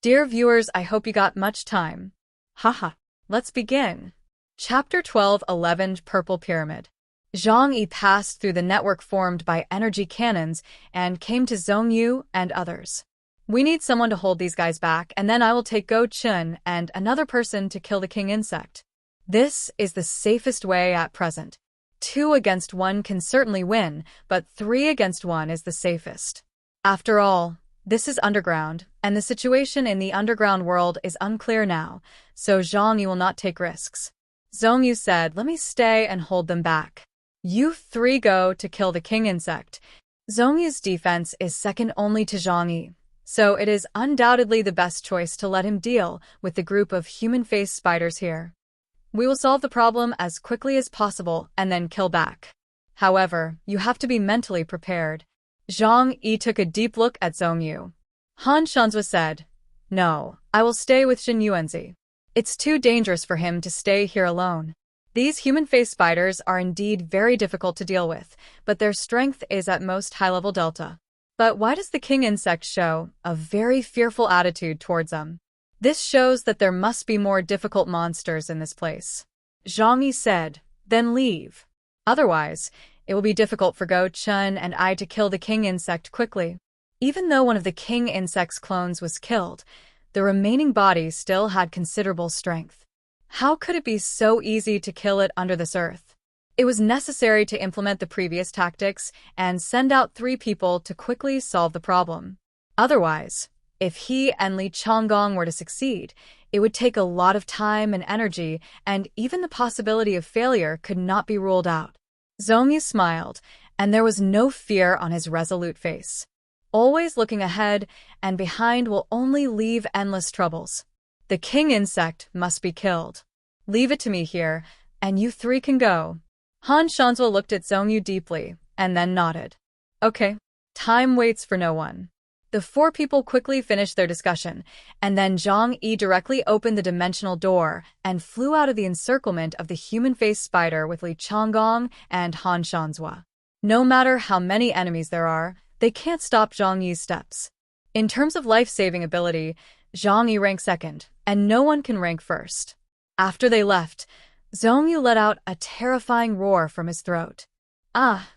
Dear viewers, I hope you got much time. Haha, let's begin. Chapter 12:11 Purple Pyramid. Zhang Yi passed through the network formed by energy cannons and came to Zhong Yu and others. We need someone to hold these guys back, and then I will take Go Chun and another person to kill the king insect. This is the safest way at present. 2 against 1 can certainly win, but 3 against 1 is the safest. After all, this is underground, and the situation in the underground world is unclear now, so Zhang Yu will not take risks. Zhong Yu said, "Let me stay and hold them back. You 3 go to kill the king insect." Zhong Yu's defense is second only to Zhang Yi, so it is undoubtedly the best choice to let him deal with the group of human-faced spiders here. We will solve the problem as quickly as possible and then kill back. However, you have to be mentally prepared. Zhang Yi took a deep look at Zhong Yu. Han Shanzhua said, "No, I will stay with Xin Yuanzi. It's too dangerous for him to stay here alone." These human-faced spiders are indeed very difficult to deal with, but their strength is at most high-level delta. But why does the king insect show a very fearful attitude towards them? This shows that there must be more difficult monsters in this place. Zhang Yi said, "Then leave. Otherwise, it will be difficult for Go Chun and I to kill the king insect quickly." Even though one of the king insect's clones was killed, the remaining body still had considerable strength. How could it be so easy to kill it under this earth? It was necessary to implement the previous tactics and send out 3 people to quickly solve the problem. Otherwise, if he and Li Changgong were to succeed, it would take a lot of time and energy, and even the possibility of failure could not be ruled out. Zhong Yu smiled, and there was no fear on his resolute face. Always looking ahead and behind will only leave endless troubles. The king insect must be killed. Leave it to me here, and you 3 can go. Han Shanzhua looked at Zhong Yu deeply, and then nodded. Okay, time waits for no one. The 4 people quickly finished their discussion, and then Zhang Yi directly opened the dimensional door and flew out of the encirclement of the human-faced spider with Li Changgong and Han Shanzhua. No matter how many enemies there are, they can't stop Zhang Yi's steps. In terms of life-saving ability, Zhang Yi ranked second, and no one can rank first. After they left, Zhong Yu let out a terrifying roar from his throat. Ah!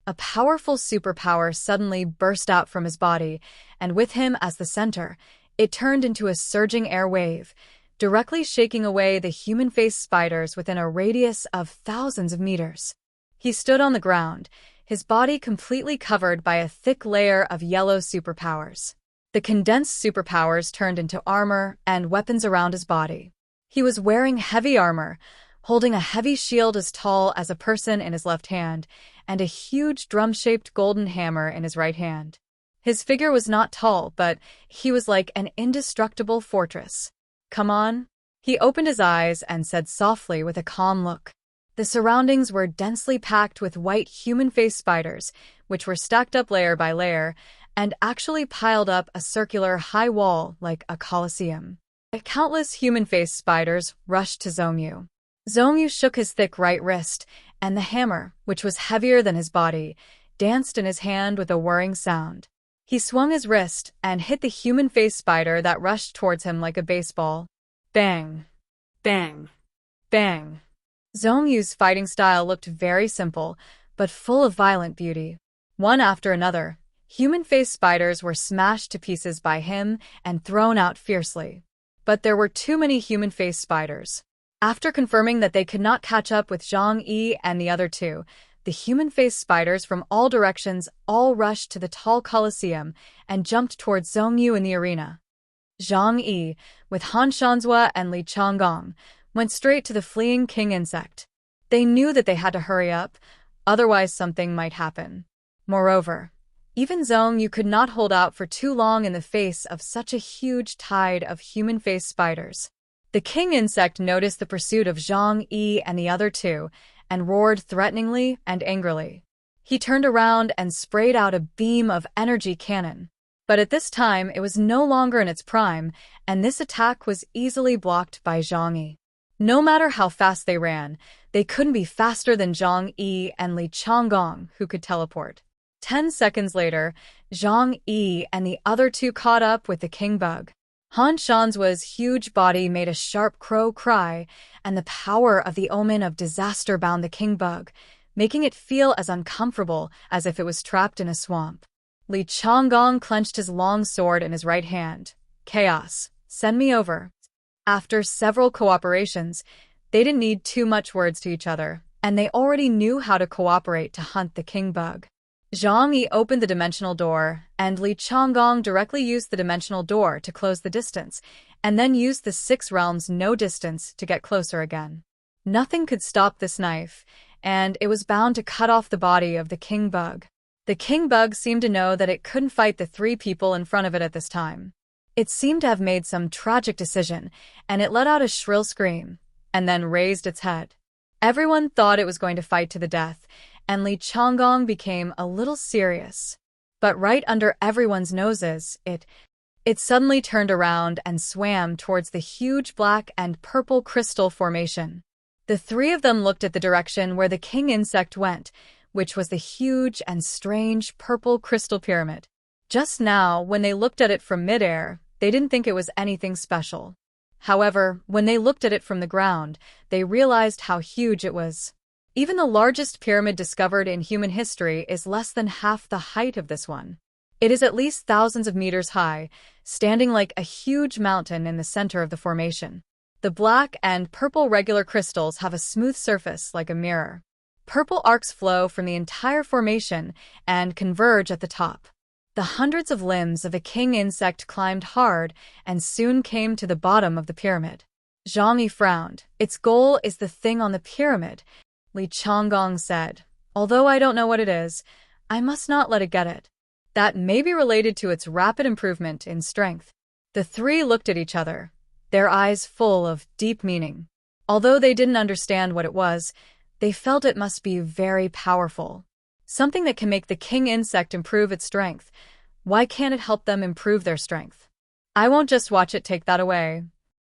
A powerful superpower suddenly burst out from his body, and with him as the center, it turned into a surging air wave, directly shaking away the human-faced spiders within a radius of thousands of meters. He stood on the ground, his body completely covered by a thick layer of yellow superpowers. The condensed superpowers turned into armor and weapons around his body. He was wearing heavy armor, holding a heavy shield as tall as a person in his left hand, and a huge drum-shaped golden hammer in his right hand. His figure was not tall, but he was like an indestructible fortress. "Come on." He opened his eyes and said softly with a calm look. The surroundings were densely packed with white human-faced spiders, which were stacked up layer by layer, and actually piled up a circular high wall like a coliseum. Countless human-faced spiders rushed to Zhong Yu. Zhong Yu shook his thick right wrist, and the hammer, which was heavier than his body, danced in his hand with a whirring sound. He swung his wrist and hit the human-faced spider that rushed towards him like a baseball. Bang! Bang! Bang! Zhong Yu's fighting style looked very simple, but full of violent beauty. One after another, human-faced spiders were smashed to pieces by him and thrown out fiercely. But there were too many human-faced spiders. After confirming that they could not catch up with Zhang Yi and the other 2, the human-faced spiders from all directions all rushed to the tall coliseum and jumped towards Zhong Yu in the arena. Zhang Yi, with Han Shanzhua and Li Changgong, went straight to the fleeing king insect. They knew that they had to hurry up, otherwise something might happen. Moreover, even Zhong Yu could not hold out for too long in the face of such a huge tide of human-faced spiders. The king insect noticed the pursuit of Zhang Yi and the other 2, and roared threateningly and angrily. He turned around and sprayed out a beam of energy cannon. But at this time it was no longer in its prime, and this attack was easily blocked by Zhang Yi. No matter how fast they ran, they couldn't be faster than Zhang Yi and Li Changgong, who could teleport. 10 seconds later, Zhang Yi and the other 2 caught up with the king bug. Han Shan's huge body made a sharp crow cry, and the power of the omen of disaster bound the king bug, making it feel as uncomfortable as if it was trapped in a swamp. Li Changgong clenched his long sword in his right hand. Chaos, send me over. After several cooperations, they didn't need too much words to each other, and they already knew how to cooperate to hunt the king bug. Zhang Yi opened the dimensional door, and Li Changgong directly used the dimensional door to close the distance, and then used the 6 realms no distance to get closer again. Nothing could stop this knife, and it was bound to cut off the body of the king bug. The king bug seemed to know that it couldn't fight the 3 people in front of it at this time. It seemed to have made some tragic decision, and it let out a shrill scream, and then raised its head. Everyone thought it was going to fight to the death, and Li Changgong became a little serious. But right under everyone's noses, it suddenly turned around and swam towards the huge black and purple crystal formation. The 3 of them looked at the direction where the king insect went, which was the huge and strange purple crystal pyramid. Just now, when they looked at it from midair, they didn't think it was anything special. However, when they looked at it from the ground, they realized how huge it was. Even the largest pyramid discovered in human history is less than half the height of this one. It is at least thousands of meters high, standing like a huge mountain in the center of the formation. The black and purple regular crystals have a smooth surface like a mirror. Purple arcs flow from the entire formation and converge at the top. The hundreds of limbs of a king insect climbed hard and soon came to the bottom of the pyramid. Zhang Yi frowned. Its goal is the thing on the pyramid, Li Changgong said. Although I don't know what it is, I must not let it get it. That may be related to its rapid improvement in strength. The 3 looked at each other, their eyes full of deep meaning. Although they didn't understand what it was, they felt it must be very powerful. Something that can make the king insect improve its strength. Why can't it help them improve their strength? I won't just watch it take that away.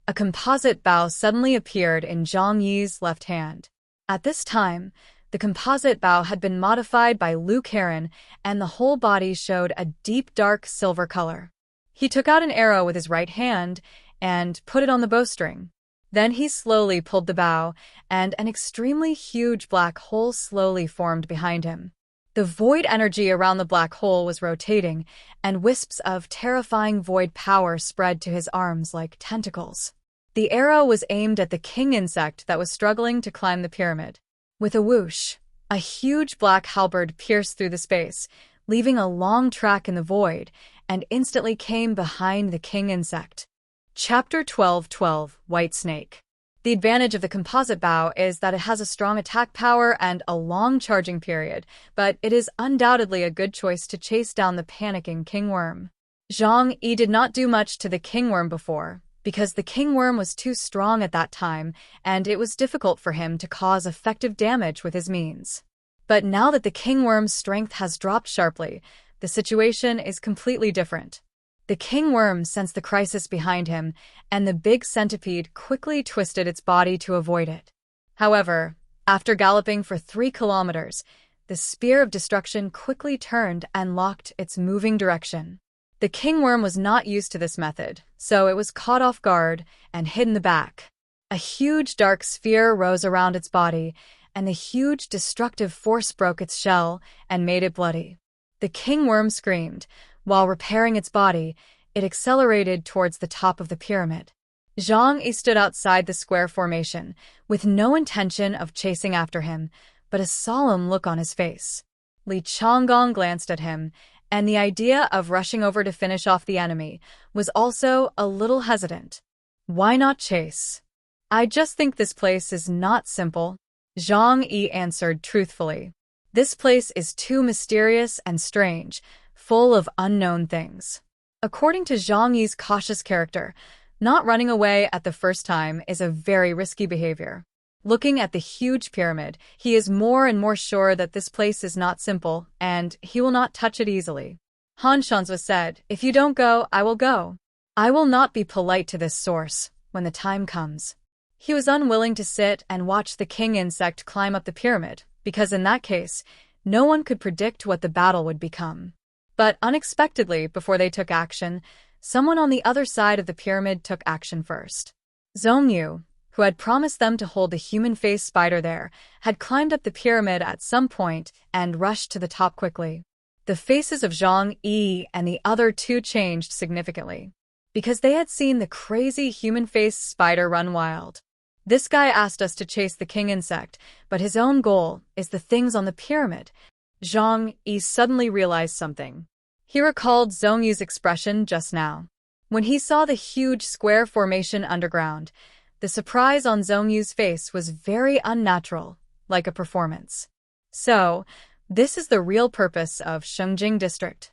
A composite bow suddenly appeared in Zhang Yi's left hand. At this time, the composite bow had been modified by Lu Karen, and the whole body showed a deep dark silver color. He took out an arrow with his right hand and put it on the bowstring. Then he slowly pulled the bow, and an extremely huge black hole slowly formed behind him. The void energy around the black hole was rotating, and wisps of terrifying void power spread to his arms like tentacles. The arrow was aimed at the king insect that was struggling to climb the pyramid. With a whoosh, a huge black halberd pierced through the space, leaving a long track in the void, and instantly came behind the king insect. Chapter 12:12 White Snake. The advantage of the composite bow is that it has a strong attack power and a long charging period, but it is undoubtedly a good choice to chase down the panicking kingworm. Zhang Yi did not do much to the kingworm before, because the kingworm was too strong at that time, and it was difficult for him to cause effective damage with his means. But now that the kingworm's strength has dropped sharply, the situation is completely different. The kingworm sensed the crisis behind him, and the big centipede quickly twisted its body to avoid it. However, after galloping for 3 kilometers, the spear of destruction quickly turned and locked its moving direction. The kingworm was not used to this method, so it was caught off guard and hid in the back. A huge dark sphere rose around its body, and the huge destructive force broke its shell and made it bloody. The kingworm screamed. While repairing its body, it accelerated towards the top of the pyramid. Zhang Yi stood outside the square formation, with no intention of chasing after him, but a solemn look on his face. Li Changgong glanced at him, and the idea of rushing over to finish off the enemy was also a little hesitant. Why not chase? I just think this place is not simple, Zhang Yi answered truthfully. This place is too mysterious and strange, full of unknown things. According to Zhang Yi's cautious character, not running away at the first time is a very risky behavior. Looking at the huge pyramid, he is more and more sure that this place is not simple, and he will not touch it easily. Han Shan's said, "If you don't go, I will go. I will not be polite to this source when the time comes." He was unwilling to sit and watch the king insect climb up the pyramid, because in that case, no one could predict what the battle would become. But unexpectedly, before they took action, someone on the other side of the pyramid took action first. Zhongyu, who had promised them to hold the human-faced spider there, had climbed up the pyramid at some point and rushed to the top quickly. The faces of Zhang Yi and the other two changed significantly, because they had seen the crazy human-faced spider run wild. This guy asked us to chase the king insect, but his own goal is the things on the pyramid. Zhang Yi suddenly realized something. He recalled Zhongyu's expression just now. When he saw the huge square formation underground, the surprise on Zhongyu's face was very unnatural, like a performance. So, this is the real purpose of Shing district.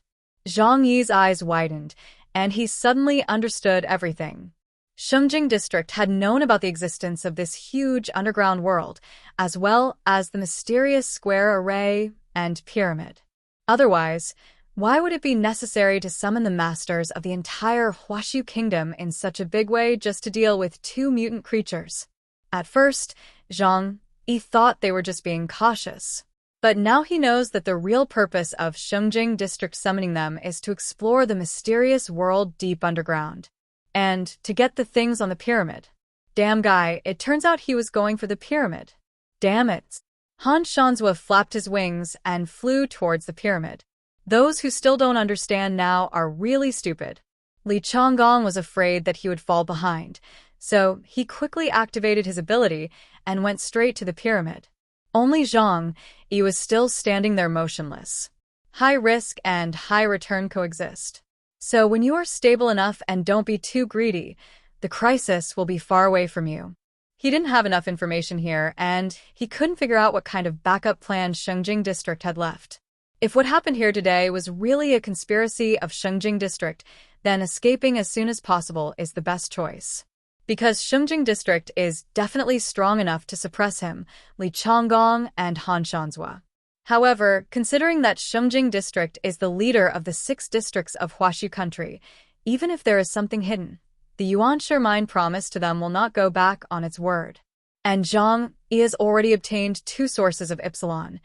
Zhang Yi's eyes widened, and he suddenly understood everything. Shing district had known about the existence of this huge underground world, as well as the mysterious square array and pyramid. Otherwise, why would it be necessary to summon the masters of the entire Huashu kingdom in such a big way just to deal with two mutant creatures? At first, Zhang Yi thought they were just being cautious. But now he knows that the real purpose of Shing district summoning them is to explore the mysterious world deep underground. And to get the things on the pyramid. Damn guy, it turns out he was going for the pyramid. Damn it. Han Shanzhua flapped his wings and flew towards the pyramid. Those who still don't understand now are really stupid. Li Chonggong was afraid that he would fall behind, so he quickly activated his ability and went straight to the pyramid. Only Zhang Yi was still standing there motionless. High risk and high return coexist. So when you are stable enough and don't be too greedy, the crisis will be far away from you. He didn't have enough information here, and he couldn't figure out what kind of backup plan Shing district had left. If what happened here today was really a conspiracy of Shing district, then escaping as soon as possible is the best choice. Because Shing district is definitely strong enough to suppress him, Li Chonggong and Han Shanzhua. However, considering that Shing district is the leader of the 6 districts of Huashu country, even if there is something hidden, the Yuanshi mine promise to them will not go back on its word. And Zhang Yi has already obtained 2 sources of Epsilon.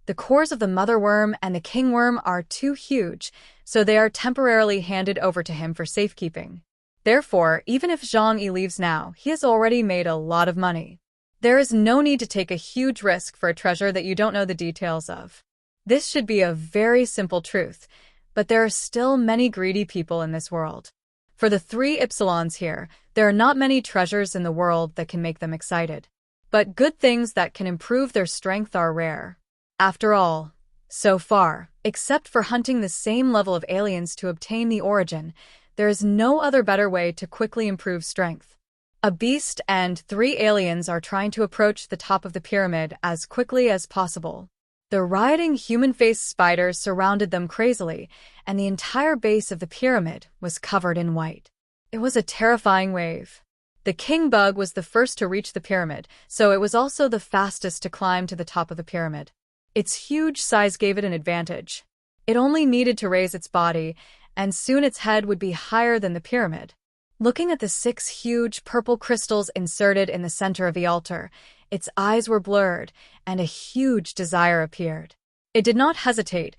The cores of the mother worm and the king worm are too huge, so they are temporarily handed over to him for safekeeping. Therefore, even if Zhang Yi leaves now, he has already made a lot of money. There is no need to take a huge risk for a treasure that you don't know the details of. This should be a very simple truth, but there are still many greedy people in this world. For the 3 Epsilons here, there are not many treasures in the world that can make them excited. But good things that can improve their strength are rare. After all, so far, except for hunting the same level of aliens to obtain the origin, there is no other better way to quickly improve strength. A beast and 3 aliens are trying to approach the top of the pyramid as quickly as possible. The rioting human-faced spiders surrounded them crazily, and the entire base of the pyramid was covered in white. It was a terrifying wave. The king bug was the first to reach the pyramid, so it was also the fastest to climb to the top of the pyramid. Its huge size gave it an advantage. It only needed to raise its body, and soon its head would be higher than the pyramid. Looking at the 6 huge purple crystals inserted in the center of the altar, its eyes were blurred, and a huge desire appeared. It did not hesitate,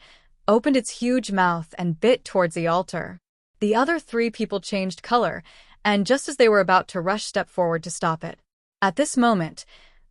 opened its huge mouth and bit towards the altar. The other 3 people changed color, and just as they were about to rush step forward to stop it. At this moment,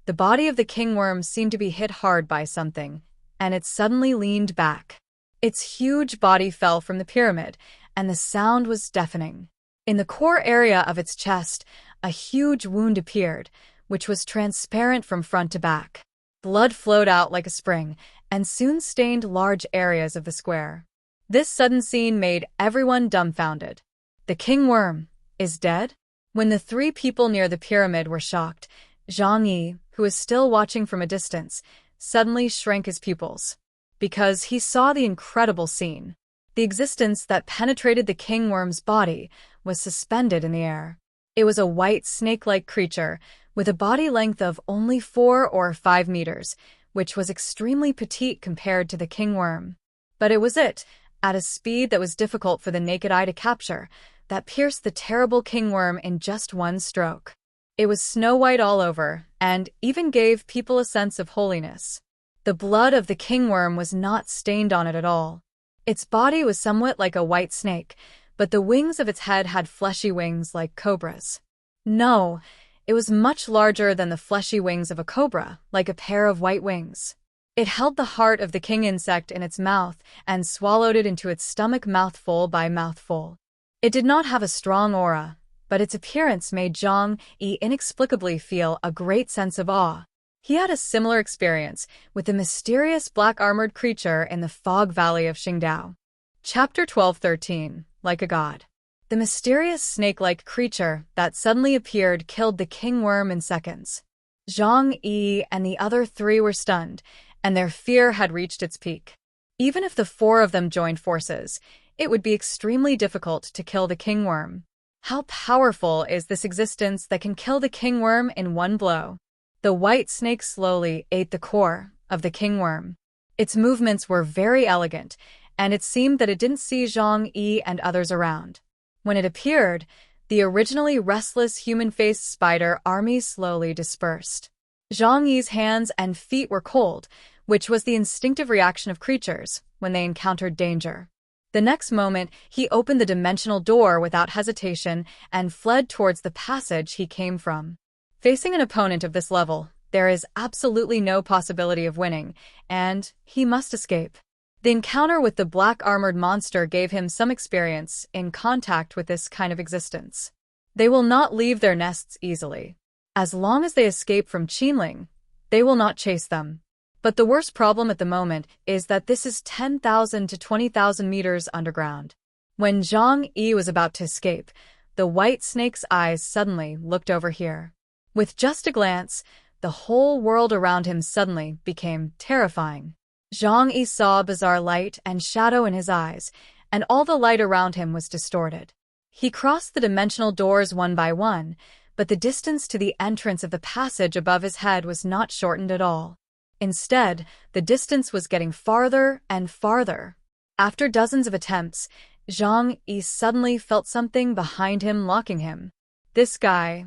the body of the king worm seemed to be hit hard by something, and it suddenly leaned back. Its huge body fell from the pyramid, and the sound was deafening. In the core area of its chest, a huge wound appeared, which was transparent from front to back. Blood flowed out like a spring, and soon stained large areas of the square. This sudden scene made everyone dumbfounded. The king worm is dead? When the 3 people near the pyramid were shocked, Zhang Yi, who was still watching from a distance, suddenly shrank his pupils. Because he saw the incredible scene. The existence that penetrated the king worm's body was suspended in the air. It was a white snake-like creature with a body length of only 4 or 5 meters, which was extremely petite compared to the king worm. But it was at a speed that was difficult for the naked eye to capture, that pierced the terrible king worm in just one stroke. It was snow-white all over, and even gave people a sense of holiness. The blood of the king worm was not stained on it at all. Its body was somewhat like a white snake, but the wings of its head had fleshy wings like cobras. No, it was much larger than the fleshy wings of a cobra, like a pair of white wings. It held the heart of the king insect in its mouth and swallowed it into its stomach mouthful by mouthful. It did not have a strong aura, but its appearance made Zhang-Yi inexplicably feel a great sense of awe. He had a similar experience with the mysterious black-armored creature in the fog valley of Qingdao. Chapter 12-13, Like a God. The mysterious snake-like creature that suddenly appeared killed the king worm in seconds. Zhang-Yi and the other three were stunned, and their fear had reached its peak. Even if the four of them joined forces, it would be extremely difficult to kill the king worm. How powerful is this existence that can kill the king worm in one blow? The white snake slowly ate the core of the king worm. Its movements were very elegant, and it seemed that it didn't see Zhang-Yi and others around. When it appeared, the originally restless human-faced spider army slowly dispersed. Zhang-Yi's hands and feet were cold, which was the instinctive reaction of creatures when they encountered danger. The next moment, he opened the dimensional door without hesitation and fled towards the passage he came from. Facing an opponent of this level, there is absolutely no possibility of winning, and he must escape. The encounter with the black-armored monster gave him some experience in contact with this kind of existence. They will not leave their nests easily. As long as they escape from Qinling, they will not chase them. But the worst problem at the moment is that this is 10,000 to 20,000 meters underground. When Zhang-Yi was about to escape, the white snake's eyes suddenly looked over here. With just a glance, the whole world around him suddenly became terrifying. Zhang-Yi saw bizarre light and shadow in his eyes, and all the light around him was distorted. He crossed the dimensional doors one by one, but the distance to the entrance of the passage above his head was not shortened at all. Instead, the distance was getting farther and farther. After dozens of attempts, Zhang-Yi suddenly felt something behind him locking him. This guy...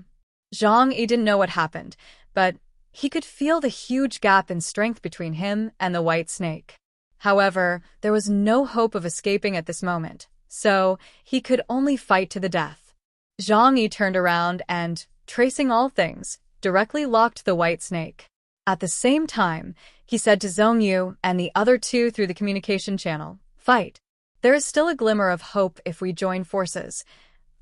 Zhang-Yi didn't know what happened, but he could feel the huge gap in strength between him and the white snake. However, there was no hope of escaping at this moment, so he could only fight to the death. Zhang-Yi turned around and, tracing all things, directly locked the white snake. At the same time, he said to Zhongyu and the other two through the communication channel, "Fight. There is still a glimmer of hope if we join forces.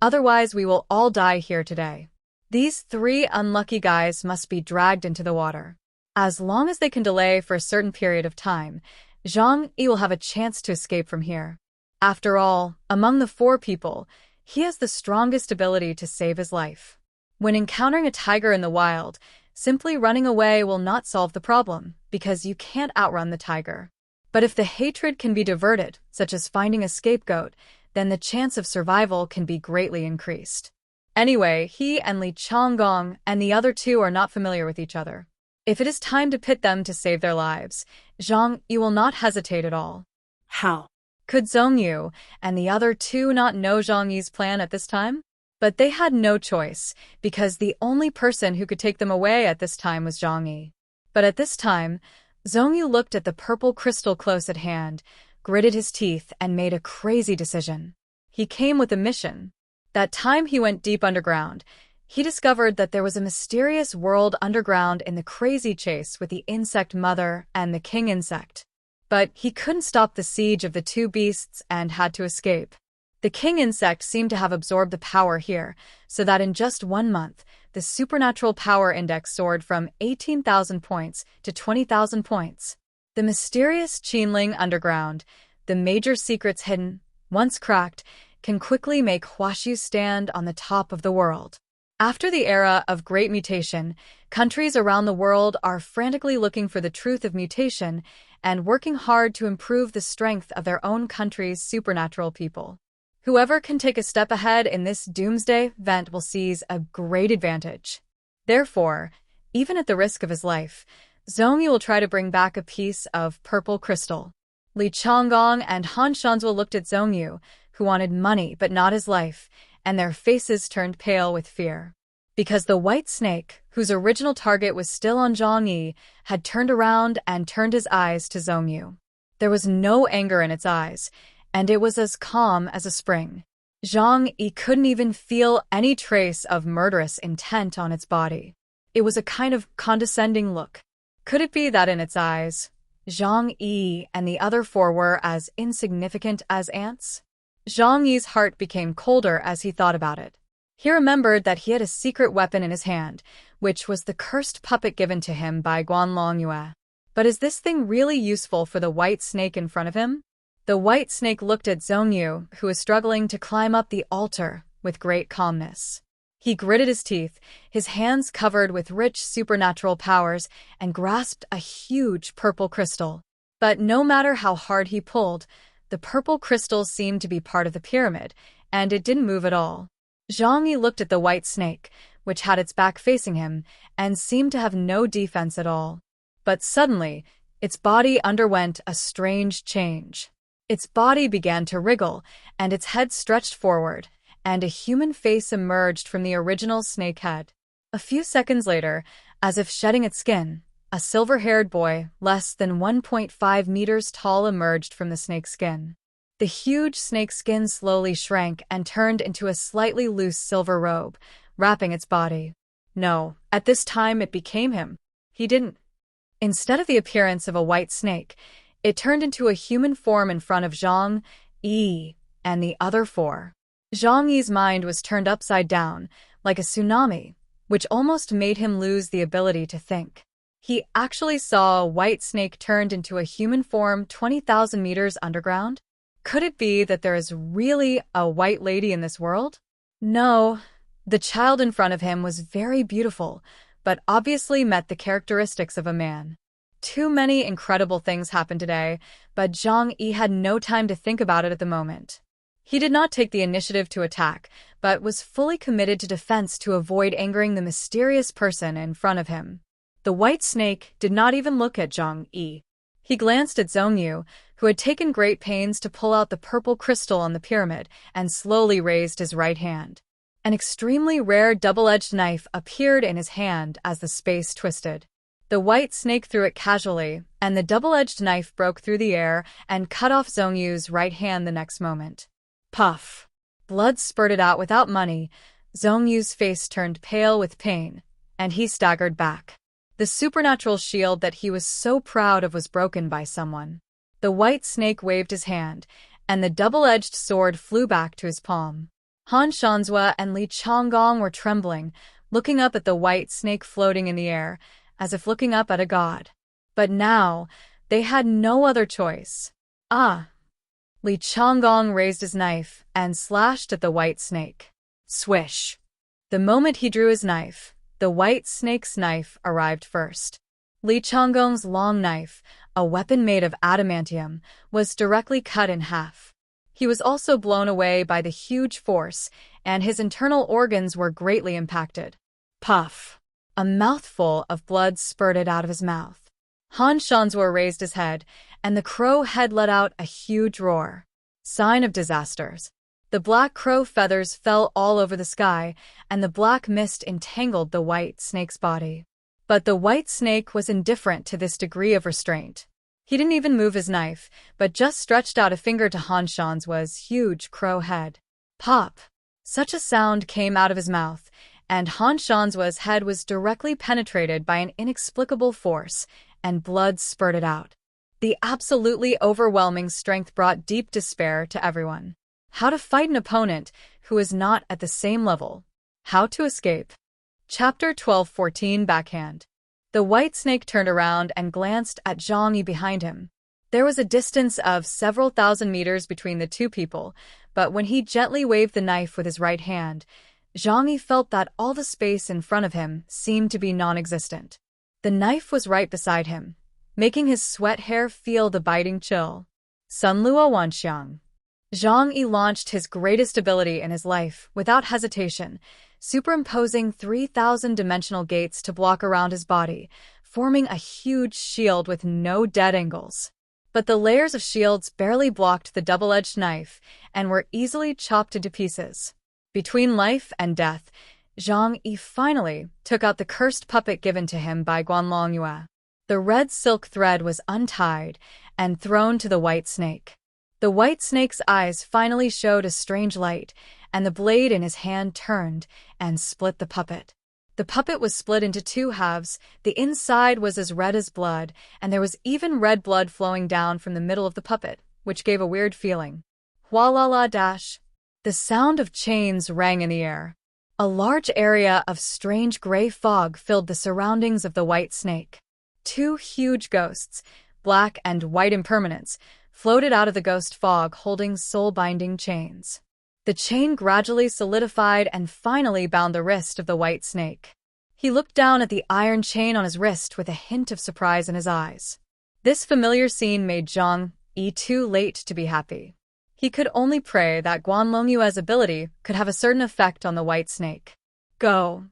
Otherwise, we will all die here today." These three unlucky guys must be dragged into the water. As long as they can delay for a certain period of time, Zhang-Yi will have a chance to escape from here. After all, among the four people, he has the strongest ability to save his life. When encountering a tiger in the wild, simply running away will not solve the problem, because you can't outrun the tiger. But if the hatred can be diverted, such as finding a scapegoat, then the chance of survival can be greatly increased. Anyway, he and Li Changgong and the other two are not familiar with each other. If it is time to pit them to save their lives, Zhang-Yi will not hesitate at all. How? Could Zhongyu and the other two not know Zhang-Yi's plan at this time? But they had no choice, because the only person who could take them away at this time was Zhang-Yi. But at this time, Zhongyu looked at the purple crystal close at hand, gritted his teeth, and made a crazy decision. He came with a mission. That time he went deep underground, he discovered that there was a mysterious world underground in the crazy chase with the insect mother and the king insect. But he couldn't stop the siege of the two beasts and had to escape. The king insect seemed to have absorbed the power here, so that in just 1 month, the supernatural power index soared from 18,000 points to 20,000 points. The mysterious Qinling underground, the major secrets hidden, once cracked, can quickly make Huaxu stand on the top of the world. After the era of great mutation, countries around the world are frantically looking for the truth of mutation and working hard to improve the strength of their own country's supernatural people. Whoever can take a step ahead in this Doomsday event will seize a great advantage. Therefore, even at the risk of his life, Zhongyu will try to bring back a piece of purple crystal. Li Changgong and Han Shanzhou looked at Zhongyu, who wanted money but not his life, and their faces turned pale with fear. Because the white snake, whose original target was still on Zhang-Yi, had turned around and turned his eyes to Zhongyu. There was no anger in its eyes, and it was as calm as a spring. Zhang Yi couldn't even feel any trace of murderous intent on its body. It was a kind of condescending look. Could it be that in its eyes, Zhang Yi and the other four were as insignificant as ants? Zhang Yi's heart became colder as he thought about it. He remembered that he had a secret weapon in his hand, which was the cursed puppet given to him by Guanlongyue. But is this thing really useful for the white snake in front of him? The white snake looked at Zhongyu, who was struggling to climb up the altar, with great calmness. He gritted his teeth, his hands covered with rich supernatural powers, and grasped a huge purple crystal. But no matter how hard he pulled, the purple crystal seemed to be part of the pyramid, and it didn't move at all. Zhang Yi looked at the white snake, which had its back facing him, and seemed to have no defense at all. But suddenly, its body underwent a strange change. Its body began to wriggle, and its head stretched forward, and a human face emerged from the original snake head. A few seconds later, as if shedding its skin, a silver-haired boy, less than 1.5 meters tall, emerged from the snake's skin. The huge snake skin slowly shrank and turned into a slightly loose silver robe, wrapping its body. No, at this time it became him. He didn't. Instead of the appearance of a white snake, it turned into a human form in front of Zhang Yi and the other four. Zhang Yi's mind was turned upside down, like a tsunami, which almost made him lose the ability to think. He actually saw a white snake turned into a human form 20,000 meters underground? Could it be that there is really a white lady in this world? No. The child in front of him was very beautiful, but obviously met the characteristics of a man. Too many incredible things happened today, but Zhang Yi had no time to think about it at the moment. He did not take the initiative to attack, but was fully committed to defense to avoid angering the mysterious person in front of him. The white snake did not even look at Zhang Yi. He glanced at Zhongyu, who had taken great pains to pull out the purple crystal on the pyramid, and slowly raised his right hand. An extremely rare double-edged knife appeared in his hand as the space twisted. The white snake threw it casually, and the double-edged knife broke through the air and cut off Zhongyu's right hand the next moment. Puff! Blood spurted out without money. Zhongyu's face turned pale with pain, and he staggered back. The supernatural shield that he was so proud of was broken by someone. The white snake waved his hand, and the double-edged sword flew back to his palm. Han Shanzhua and Li Changgong were trembling, looking up at the white snake floating in the air, as if looking up at a god. But now, they had no other choice. Ah! Li Changgong raised his knife and slashed at the white snake. Swish! The moment he drew his knife, the white snake's knife arrived first. Li Changgong's long knife, a weapon made of adamantium, was directly cut in half. He was also blown away by the huge force, and his internal organs were greatly impacted. Puff! A mouthful of blood spurted out of his mouth. Han Shanzhua raised his head, and the crow head let out a huge roar. Sign of disasters. The black crow feathers fell all over the sky, and the black mist entangled the white snake's body. But the white snake was indifferent to this degree of restraint. He didn't even move his knife, but just stretched out a finger to Han Shanzhua's huge crow head. Pop! Such a sound came out of his mouth, and Han Shanzhua's head was directly penetrated by an inexplicable force, and blood spurted out. The absolutely overwhelming strength brought deep despair to everyone. How to fight an opponent who is not at the same level. How to escape. Chapter 12:14 Backhand. The white snake turned around and glanced at Zhang Yi behind him. There was a distance of several thousand meters between the two people, but when he gently waved the knife with his right hand, Zhang Yi felt that all the space in front of him seemed to be non-existent. The knife was right beside him, making his sweat hair feel the biting chill. Sunlua Wanxiang. Zhang Yi launched his greatest ability in his life without hesitation, superimposing 3,000 dimensional gates to block around his body, forming a huge shield with no dead angles. But the layers of shields barely blocked the double-edged knife and were easily chopped into pieces. Between life and death, Zhang Yi finally took out the cursed puppet given to him by Guanlongyue. The red silk thread was untied and thrown to the white snake. The white snake's eyes finally showed a strange light, and the blade in his hand turned and split the puppet. The puppet was split into two halves, the inside was as red as blood, and there was even red blood flowing down from the middle of the puppet, which gave a weird feeling. Wah-la-la dash. The sound of chains rang in the air. A large area of strange gray fog filled the surroundings of the white snake. Two huge ghosts, black and white impermanents, floated out of the ghost fog holding soul-binding chains. The chain gradually solidified and finally bound the wrist of the white snake. He looked down at the iron chain on his wrist with a hint of surprise in his eyes. This familiar scene made Zhang Yi too late to be happy. He could only pray that Guanlongyue's ability could have a certain effect on the white snake. Go!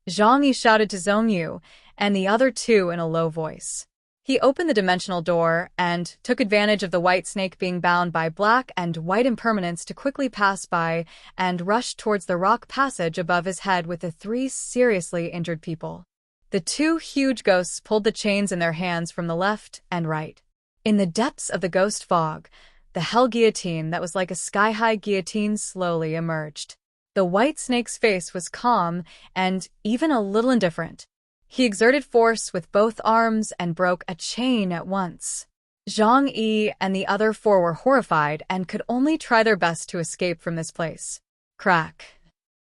Zhang Yi shouted to Zhongyu and the other two in a low voice. He opened the dimensional door and took advantage of the white snake being bound by black and white impermanence to quickly pass by and rush towards the rock passage above his head with the three seriously injured people. The two huge ghosts pulled the chains in their hands from the left and right. In the depths of the ghost fog, the hell guillotine that was like a sky-high guillotine slowly emerged. The white snake's face was calm and even a little indifferent. He exerted force with both arms and broke a chain at once. Zhang Yi and the other four were horrified and could only try their best to escape from this place. Crack.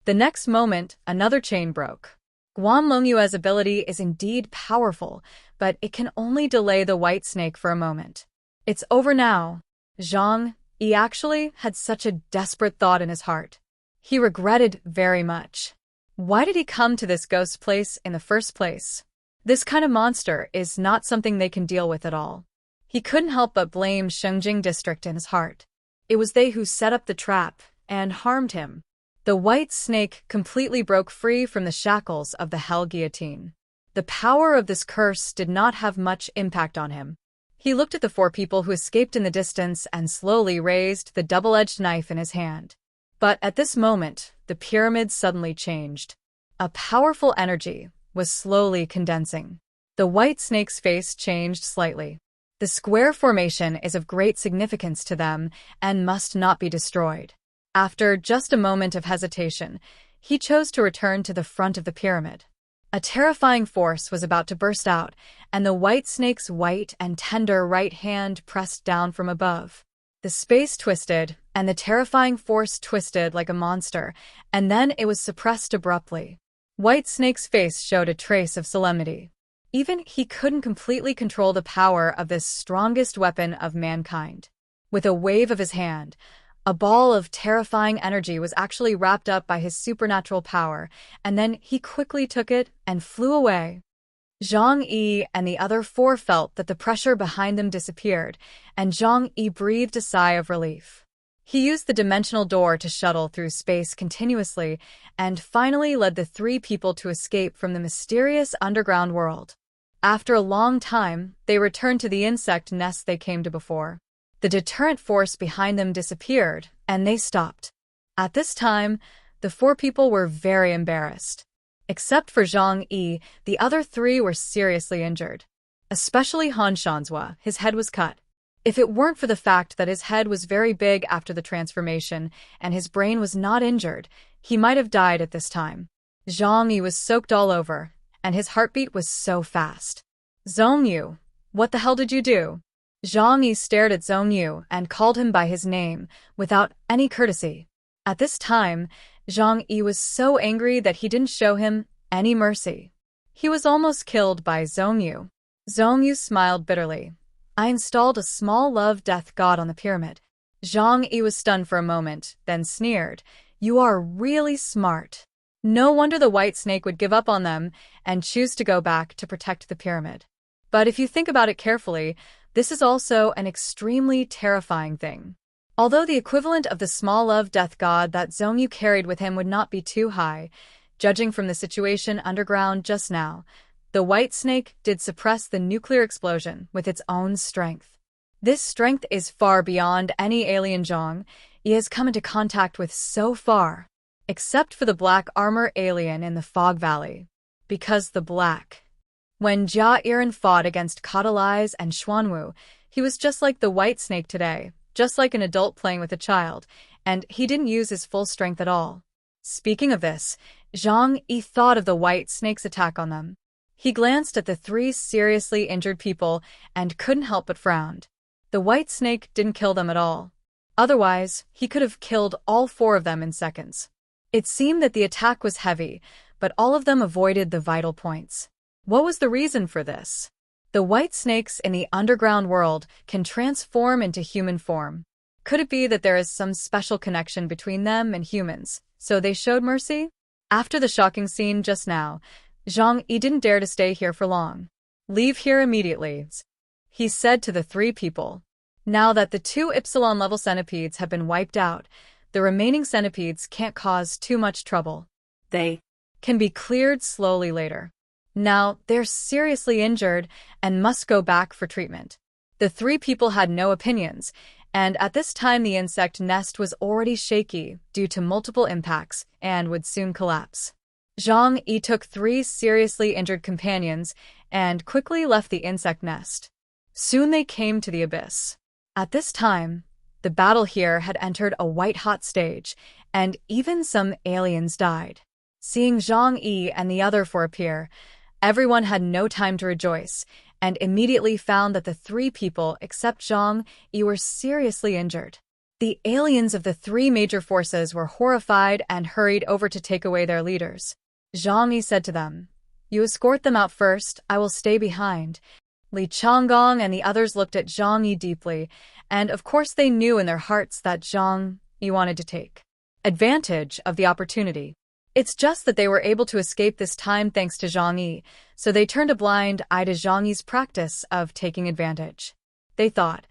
The next moment, another chain broke. Guanlongyue's ability is indeed powerful, but it can only delay the white snake for a moment. It's over now. Zhang Yi actually had such a desperate thought in his heart. He regretted very much. Why did he come to this ghost place in the first place? This kind of monster is not something they can deal with at all. He couldn't help but blame Shengjing district in his heart. It was they who set up the trap and harmed him. The white snake completely broke free from the shackles of the hell guillotine. The power of this curse did not have much impact on him. He looked at the four people who escaped in the distance and slowly raised the double-edged knife in his hand. But at this moment, the pyramid suddenly changed. A powerful energy was slowly condensing. The white snake's face changed slightly. The square formation is of great significance to them and must not be destroyed. After just a moment of hesitation, he chose to return to the front of the pyramid. A terrifying force was about to burst out, and the white snake's white and tender right hand pressed down from above. The space twisted, and the terrifying force twisted like a monster, and then it was suppressed abruptly. White Snake's face showed a trace of solemnity. Even he couldn't completely control the power of this strongest weapon of mankind. With a wave of his hand, a ball of terrifying energy was actually wrapped up by his supernatural power, and then he quickly took it and flew away. Zhang Yi and the other four felt that the pressure behind them disappeared, and Zhang Yi breathed a sigh of relief. He used the dimensional door to shuttle through space continuously, and finally led the three people to escape from the mysterious underground world. After a long time, they returned to the insect nest they came to before. The deterrent force behind them disappeared, and they stopped. At this time, the four people were very embarrassed. Except for Zhang Yi, the other three were seriously injured. Especially Han Shanzhua, his head was cut. If it weren't for the fact that his head was very big after the transformation and his brain was not injured, he might have died at this time. Zhang Yi was soaked all over, and his heartbeat was so fast. Zhongyu, what the hell did you do? Zhang Yi stared at Zhongyu and called him by his name, without any courtesy. At this time, Zhang Yi was so angry that he didn't show him any mercy. He was almost killed by Zhongyu. Zhongyu smiled bitterly. I installed a small love-death god on the pyramid. Zhang Yi was stunned for a moment, then sneered. You are really smart. No wonder the white snake would give up on them and choose to go back to protect the pyramid. But if you think about it carefully, this is also an extremely terrifying thing. Although the equivalent of the small love-death god that Zhongyu carried with him would not be too high, judging from the situation underground just now, the white snake did suppress the nuclear explosion with its own strength. This strength is far beyond any alien Zhang Yi has come into contact with so far, except for the black armor alien in the Fog Valley. Because the black. When Jia Iren fought against Catalyze and Xuanwu, he was just like the white snake today, just like an adult playing with a child, and he didn't use his full strength at all. Speaking of this, Zhang Yi thought of the white snake's attack on them. He glanced at the three seriously injured people and couldn't help but frown. The white snake didn't kill them at all. Otherwise, he could have killed all four of them in seconds. It seemed that the attack was heavy, but all of them avoided the vital points. What was the reason for this? The white snakes in the underground world can transform into human form. Could it be that there is some special connection between them and humans, so they showed mercy? After the shocking scene just now, Zhang Yi didn't dare to stay here for long. Leave here immediately, he said to the three people. Now that the two Epsilon-level centipedes have been wiped out, the remaining centipedes can't cause too much trouble. They can be cleared slowly later. Now, they're seriously injured and must go back for treatment. The three people had no opinions, and at this time the insect nest was already shaky due to multiple impacts and would soon collapse. Zhang Yi took three seriously injured companions and quickly left the insect nest. Soon they came to the abyss. At this time, the battle here had entered a white-hot stage, and even some aliens died. Seeing Zhang Yi and the other four appear, everyone had no time to rejoice, and immediately found that the three people except Zhang Yi were seriously injured. The aliens of the three major forces were horrified and hurried over to take away their leaders. Zhang Yi said to them, "You escort them out first, I will stay behind." Li Changgong and the others looked at Zhang Yi deeply, and of course they knew in their hearts that Zhang Yi wanted to take advantage of the opportunity. It's just that they were able to escape this time thanks to Zhang Yi, so they turned a blind eye to Zhang Yi's practice of taking advantage. They thought,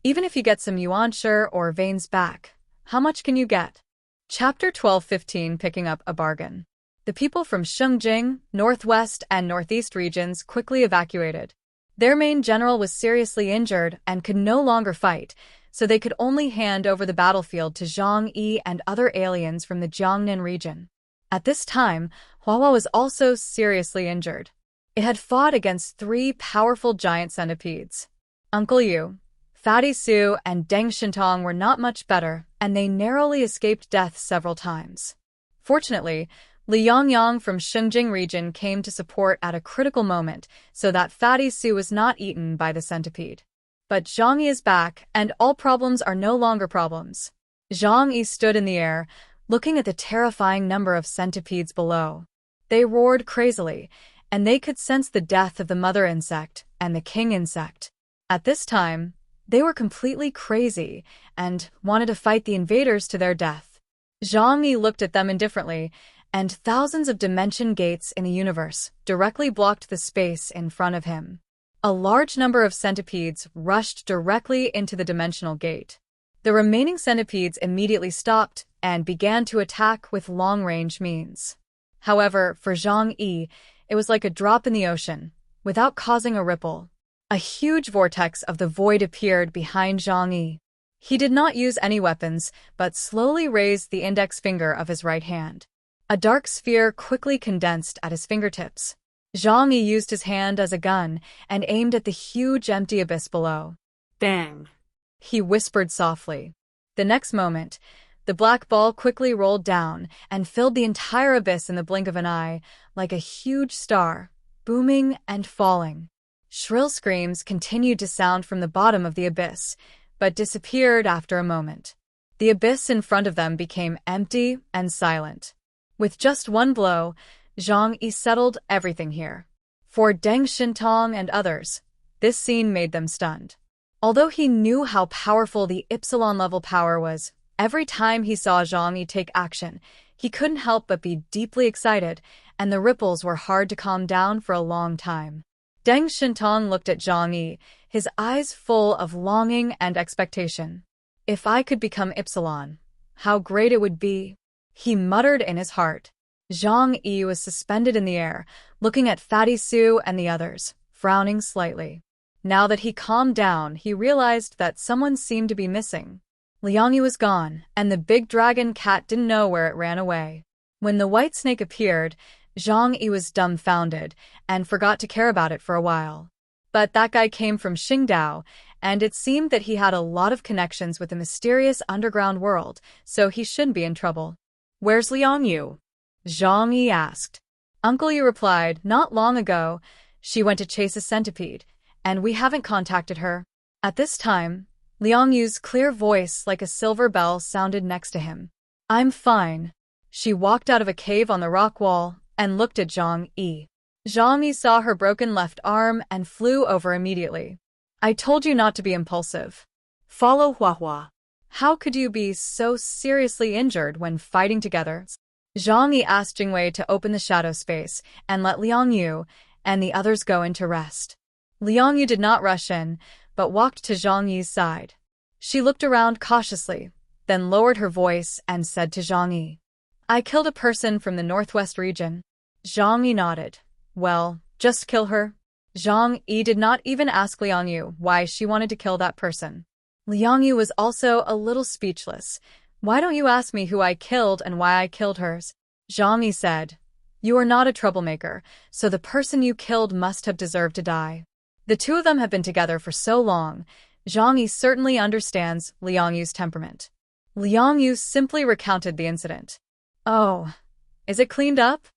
even if you get some yuanshi or veins back, how much can you get? Chapter 12:15 Picking up a bargain. The people from Jing, northwest and northeast regions quickly evacuated. Their main general was seriously injured and could no longer fight, so they could only hand over the battlefield to Zhang Yi and other aliens from the Jiangnan region. At this time, Huahua was also seriously injured. It had fought against three powerful giant centipedes. Uncle Yu, Fatty Su, and Deng Shintong were not much better, and they narrowly escaped death several times. Fortunately, Li Yangyang from Shengjing region came to support at a critical moment so that Fatty Su was not eaten by the centipede. But Zhang Yi is back, and all problems are no longer problems. Zhang Yi stood in the air, looking at the terrifying number of centipedes below. They roared crazily, and they could sense the death of the mother insect and the king insect. At this time, they were completely crazy and wanted to fight the invaders to their death. Zhang Yi looked at them indifferently, and thousands of dimension gates in the universe directly blocked the space in front of him. A large number of centipedes rushed directly into the dimensional gate. The remaining centipedes immediately stopped and began to attack with long-range means. However, for Zhang Yi, it was like a drop in the ocean, without causing a ripple. A huge vortex of the void appeared behind Zhang Yi. He did not use any weapons, but slowly raised the index finger of his right hand. A dark sphere quickly condensed at his fingertips. Zhang Yi used his hand as a gun and aimed at the huge empty abyss below. Bang! He whispered softly. The next moment, the black ball quickly rolled down and filled the entire abyss in the blink of an eye, like a huge star, booming and falling. Shrill screams continued to sound from the bottom of the abyss, but disappeared after a moment. The abyss in front of them became empty and silent. With just one blow, Zhang Yi settled everything here. For Deng Shintong and others, this scene made them stunned. Although he knew how powerful the Epsilon-level power was, every time he saw Zhang Yi take action, he couldn't help but be deeply excited, and the ripples were hard to calm down for a long time. Deng Shintong looked at Zhang Yi, his eyes full of longing and expectation. If I could become Epsilon, how great it would be, he muttered in his heart. Zhang Yi was suspended in the air, looking at Fatty Su and the others, frowning slightly. Now that he calmed down, he realized that someone seemed to be missing. Liang Yi was gone, and the big dragon cat didn't know where it ran away. When the white snake appeared, Zhang Yi was dumbfounded and forgot to care about it for a while. But that guy came from Qingdao, and it seemed that he had a lot of connections with the mysterious underground world, so he shouldn't be in trouble. Where's Liang Yu? Zhang Yi asked. Uncle Yu replied, not long ago, she went to chase a centipede, and we haven't contacted her. At this time, Liang Yu's clear voice like a silver bell sounded next to him. I'm fine. She walked out of a cave on the rock wall and looked at Zhang Yi. Zhang Yi saw her broken left arm and flew over immediately. I told you not to be impulsive. Follow Hua. How could you be so seriously injured when fighting together? Zhang Yi asked Jingwei to open the shadow space and let Liang Yu and the others go in to rest. Liang Yu did not rush in, but walked to Zhang Yi's side. She looked around cautiously, then lowered her voice and said to Zhang Yi, I killed a person from the northwest region. Zhang Yi nodded. Well, just kill her. Zhang Yi did not even ask Liang Yu why she wanted to kill that person. Liang Yu was also a little speechless. Why don't you ask me who I killed and why I killed hers? Zhang Yi said, You are not a troublemaker, so the person you killed must have deserved to die. The two of them have been together for so long. Zhang Yi certainly understands Liang Yu's temperament. Liang Yu simply recounted the incident. Oh, is it cleaned up?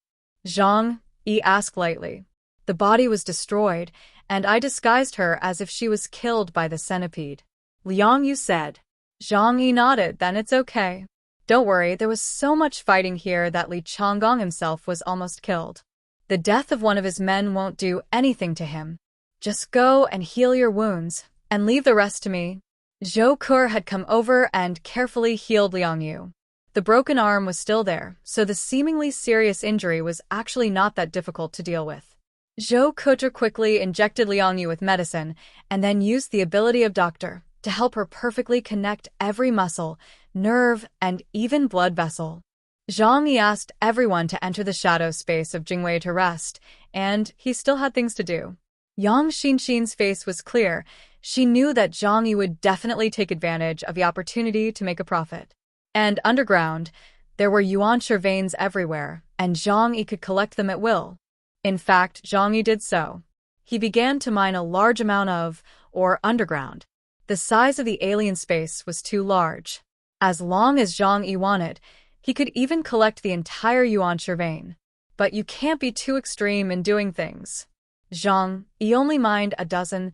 Zhang Yi asked lightly. The body was destroyed, and I disguised her as if she was killed by the centipede. Liang Yu said. Zhang Yi nodded, then it's okay. Don't worry, there was so much fighting here that Li Changgong himself was almost killed. The death of one of his men won't do anything to him. Just go and heal your wounds, and leave the rest to me. Zhou Ke had come over and carefully healed Liang Yu. The broken arm was still there, so the seemingly serious injury was actually not that difficult to deal with. Zhou Ke quickly injected Liang Yu with medicine, and then used the ability of Doctor to help her perfectly connect every muscle, nerve, and even blood vessel. Zhang Yi asked everyone to enter the shadow space of Jingwei to rest, and he still had things to do. Yang Xinxin's face was clear. She knew that Zhang Yi would definitely take advantage of the opportunity to make a profit. And underground, there were yuanshi veins everywhere, and Zhang Yi could collect them at will. In fact, Zhang Yi did so. He began to mine a large amount of, or underground. The size of the alien space was too large. As long as Zhang Yi wanted, he could even collect the entire yuanshi vein. But you can't be too extreme in doing things. Zhang Yi only mined a dozen.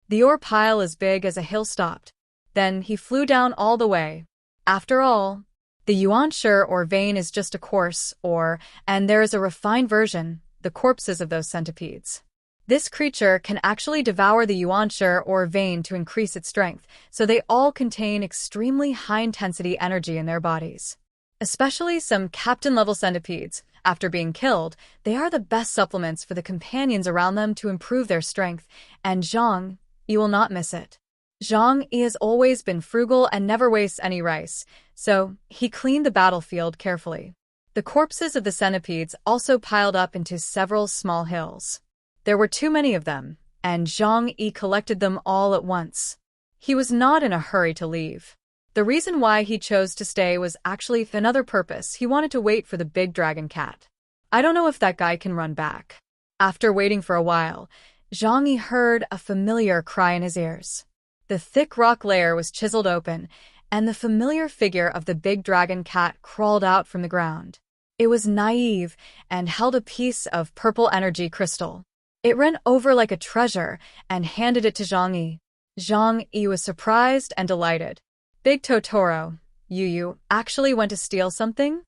The ore pile as big as a hill stopped. Then he flew down all the way. After all, the yuanshi or vein is just a coarse ore, and there is a refined version, the corpses of those centipedes. This creature can actually devour the yuanshi or vein to increase its strength, so they all contain extremely high-intensity energy in their bodies. Especially some captain-level centipedes. After being killed, they are the best supplements for the companions around them to improve their strength, and Zhang Yi will not miss it. Zhang Yi has always been frugal and never wastes any rice, so he cleaned the battlefield carefully. The corpses of the centipedes also piled up into several small hills. There were too many of them, and Zhang Yi collected them all at once. He was not in a hurry to leave. The reason why he chose to stay was actually for another purpose. He wanted to wait for the big dragon cat. I don't know if that guy can run back. After waiting for a while, Zhang Yi heard a familiar cry in his ears. The thick rock layer was chiseled open, and the familiar figure of the big dragon cat crawled out from the ground. It was naive and held a piece of purple energy crystal. It ran over like a treasure and handed it to Zhang Yi. Zhang Yi was surprised and delighted. Big Totoro, you actually went to steal something?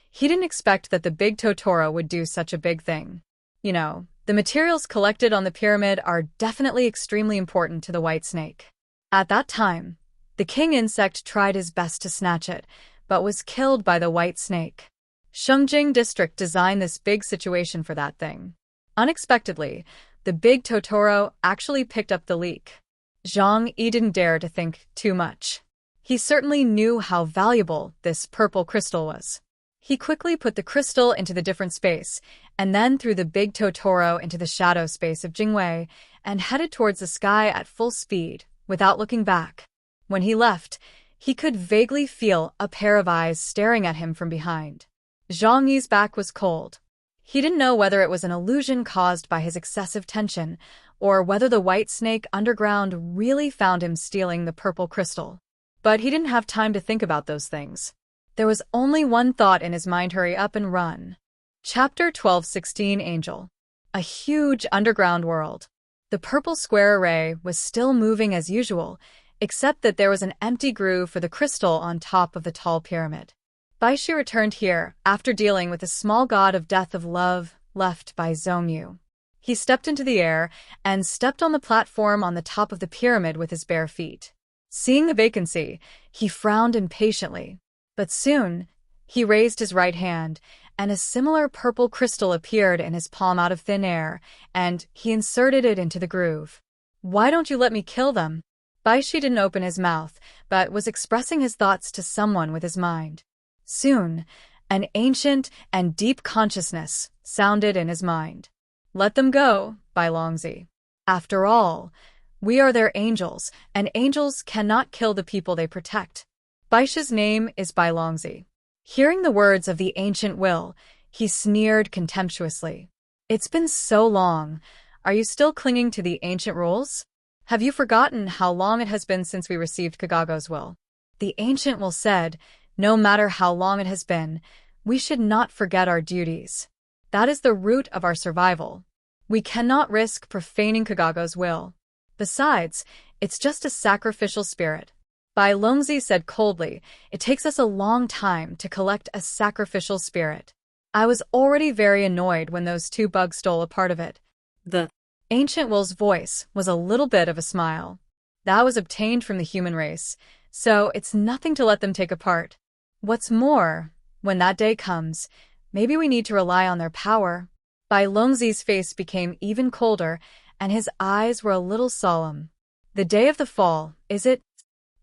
He didn't expect that the big Totoro would do such a big thing. You know, the materials collected on the pyramid are definitely extremely important to the white snake. At that time, the king insect tried his best to snatch it, but was killed by the white snake. Shengjing district designed this big situation for that thing. Unexpectedly, the big Totoro actually picked up the leak. Zhang Yi didn't dare to think too much. He certainly knew how valuable this purple crystal was. He quickly put the crystal into the different space, and then threw the big Totoro into the shadow space of Jingwei, and headed towards the sky at full speed, without looking back. When he left, he could vaguely feel a pair of eyes staring at him from behind. Zhang Yi's back was cold. He didn't know whether it was an illusion caused by his excessive tension, or whether the white snake underground really found him stealing the purple crystal. But he didn't have time to think about those things. There was only one thought in his mind: hurry up and run. Chapter 12:16 Angel. A huge underground world. The purple square array was still moving as usual, except that there was an empty groove for the crystal on top of the tall pyramid. Baishi returned here after dealing with the small god of death of love left by Zhongyu. He stepped into the air and stepped on the platform on the top of the pyramid with his bare feet. Seeing the vacancy, he frowned impatiently. But soon, he raised his right hand, and a similar purple crystal appeared in his palm out of thin air, and he inserted it into the groove. "Why don't you let me kill them?" Baishi didn't open his mouth, but was expressing his thoughts to someone with his mind. Soon, an ancient and deep consciousness sounded in his mind. "Let them go, Bai Longzi. After all, we are their angels, and angels cannot kill the people they protect." Baishi's name is Bai Longzi. Hearing the words of the ancient will, he sneered contemptuously. "It's been so long. Are you still clinging to the ancient rules? Have you forgotten how long it has been since we received Kagago's will?" The ancient will said, "No matter how long it has been, we should not forget our duties. That is the root of our survival. We cannot risk profaning Kagago's will. Besides, it's just a sacrificial spirit." Bai Longzi said coldly, "It takes us a long time to collect a sacrificial spirit. I was already very annoyed when those two bugs stole a part of it." The ancient will's voice was a little bit of a smile. "That was obtained from the human race, so it's nothing to let them take a part. What's more, when that day comes, maybe we need to rely on their power." Bai Longzi's face became even colder, and his eyes were a little solemn. "The day of the fall, is it?"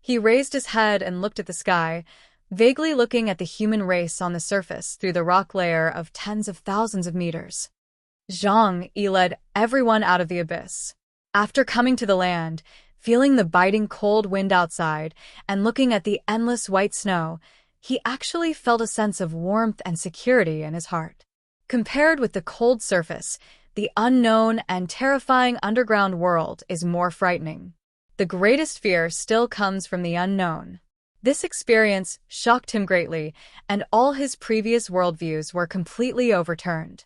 He raised his head and looked at the sky, vaguely looking at the human race on the surface through the rock layer of tens of thousands of meters. Zhang Yi led everyone out of the abyss. After coming to the land, feeling the biting cold wind outside, and looking at the endless white snow, he actually felt a sense of warmth and security in his heart. Compared with the cold surface, the unknown and terrifying underground world is more frightening. The greatest fear still comes from the unknown. This experience shocked him greatly, and all his previous worldviews were completely overturned.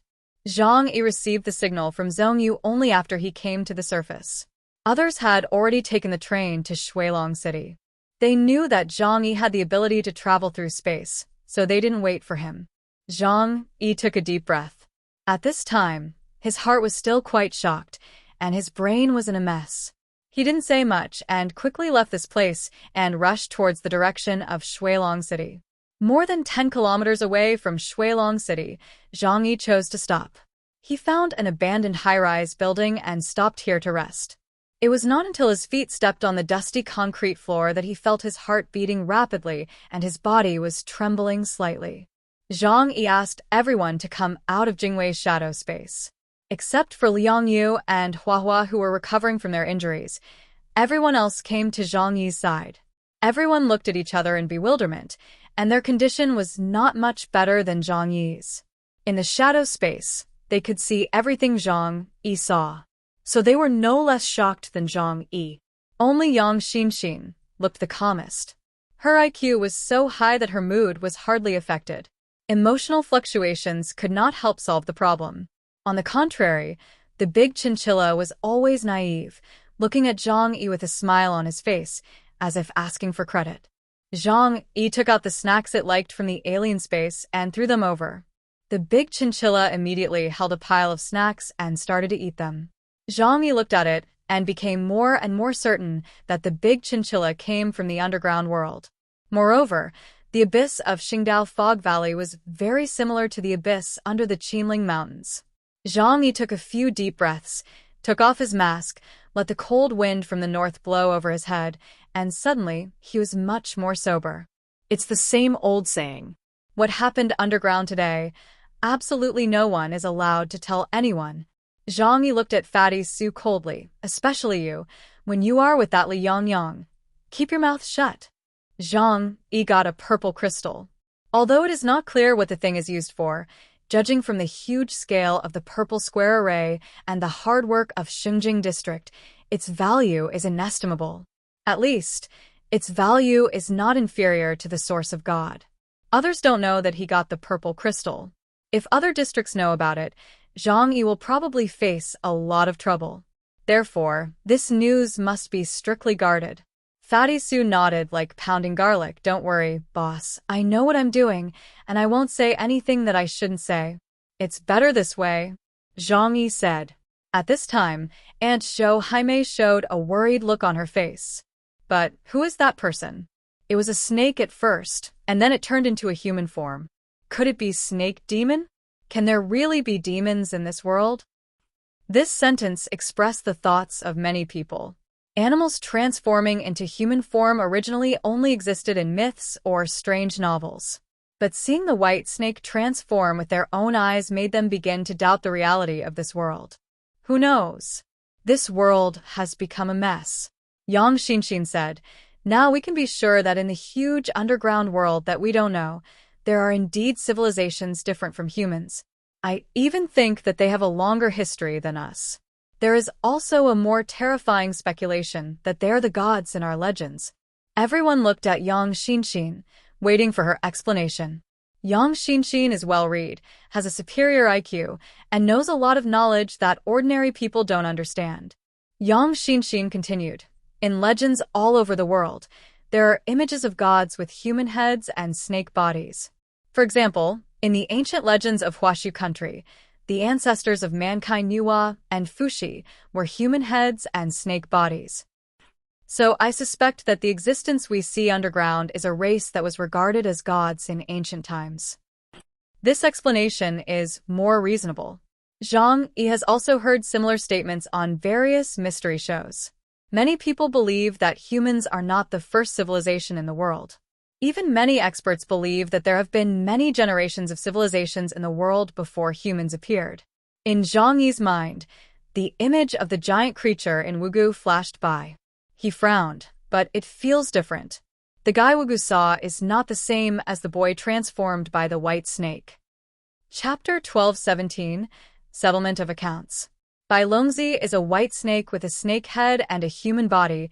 Zhang Yi received the signal from Zhongyu only after he came to the surface. Others had already taken the train to Shuilong City. They knew that Zhang Yi had the ability to travel through space, so they didn't wait for him. Zhang Yi took a deep breath. At this time, his heart was still quite shocked, and his brain was in a mess. He didn't say much and quickly left this place and rushed towards the direction of Shuilong City. More than 10 kilometers away from Shuilong City, Zhang Yi chose to stop. He found an abandoned high-rise building and stopped here to rest. It was not until his feet stepped on the dusty concrete floor that he felt his heart beating rapidly and his body was trembling slightly. Zhang Yi asked everyone to come out of Jingwei's shadow space. Except for Liang Yu and Huahua, who were recovering from their injuries, everyone else came to Zhang Yi's side. Everyone looked at each other in bewilderment, and their condition was not much better than Zhang Yi's. In the shadow space, they could see everything Zhang Yi saw, so they were no less shocked than Zhang Yi. Only Yang Xinxin looked the calmest. Her IQ was so high that her mood was hardly affected. Emotional fluctuations could not help solve the problem. On the contrary, the big chinchilla was always naive, looking at Zhang Yi with a smile on his face, as if asking for credit. Zhang Yi took out the snacks it liked from the alien space and threw them over. The big chinchilla immediately held a pile of snacks and started to eat them. Zhang Yi looked at it and became more and more certain that the big chinchilla came from the underground world. Moreover, the abyss of Qingdao Fog Valley was very similar to the abyss under the Qinling Mountains. Zhang Yi took a few deep breaths, took off his mask, let the cold wind from the north blow over his head, and suddenly he was much more sober. It's the same old saying. What happened underground today? Absolutely no one is allowed to tell anyone. Zhang Yi looked at Fatty Su coldly, especially you, when you are with that Li Yang. Keep your mouth shut. Zhang Yi got a purple crystal. Although it is not clear what the thing is used for, Judging from the huge scale of the purple square array and the hard work of Jing district, its value is inestimable. At least, its value is not inferior to the source of God. Others don't know that he got the purple crystal. If other districts know about it, Zhang Yi will probably face a lot of trouble. Therefore, this news must be strictly guarded. Fatty Sue nodded like pounding garlic. Don't worry, boss. I know what I'm doing, and I won't say anything that I shouldn't say. It's better this way, Zhang Yi said. At this time, Aunt Zhou Haimei showed a worried look on her face. But who is that person? It was a snake at first, and then it turned into a human form. Could it be Snake Demon? Can there really be demons in this world? This sentence expressed the thoughts of many people. Animals transforming into human form originally only existed in myths or strange novels. But seeing the white snake transform with their own eyes made them begin to doubt the reality of this world. Who knows? This world has become a mess. Yang Xinxin said, now we can be sure that in the huge underground world that we don't know, there are indeed civilizations different from humans. I even think that they have a longer history than us. There is also a more terrifying speculation that they are the gods in our legends. Everyone looked at Yang Xinxin, waiting for her explanation. Yang Xinxin is well-read, has a superior IQ, and knows a lot of knowledge that ordinary people don't understand. Yang Xinxin continued, in legends all over the world, there are images of gods with human heads and snake bodies. For example, in the ancient legends of Huashu country, the ancestors of mankind Nuwa and Fuxi were human heads and snake bodies. So I suspect that the existence we see underground is a race that was regarded as gods in ancient times. This explanation is more reasonable. Zhang Yi has also heard similar statements on various mystery shows. Many people believe that humans are not the first civilization in the world. Even many experts believe that there have been many generations of civilizations in the world before humans appeared. In Zhang Yi's mind, the image of the giant creature in Wugu flashed by. He frowned, but it feels different. The guy Wugu saw is not the same as the boy transformed by the white snake. Chapter 1217, Settlement of Accounts. Bai Longzi is a white snake with a snake head and a human body,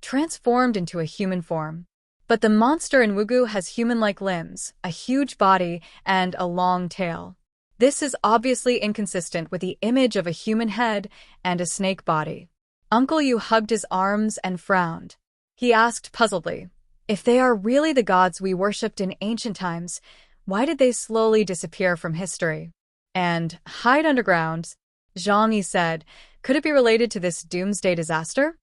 transformed into a human form. But the monster in Wugu has human-like limbs, a huge body, and a long tail. This is obviously inconsistent with the image of a human head and a snake body. Uncle Yu hugged his arms and frowned. He asked puzzledly, if they are really the gods we worshipped in ancient times, why did they slowly disappear from history? And hide underground, Zhang Yi said, could it be related to this Doomsday disaster?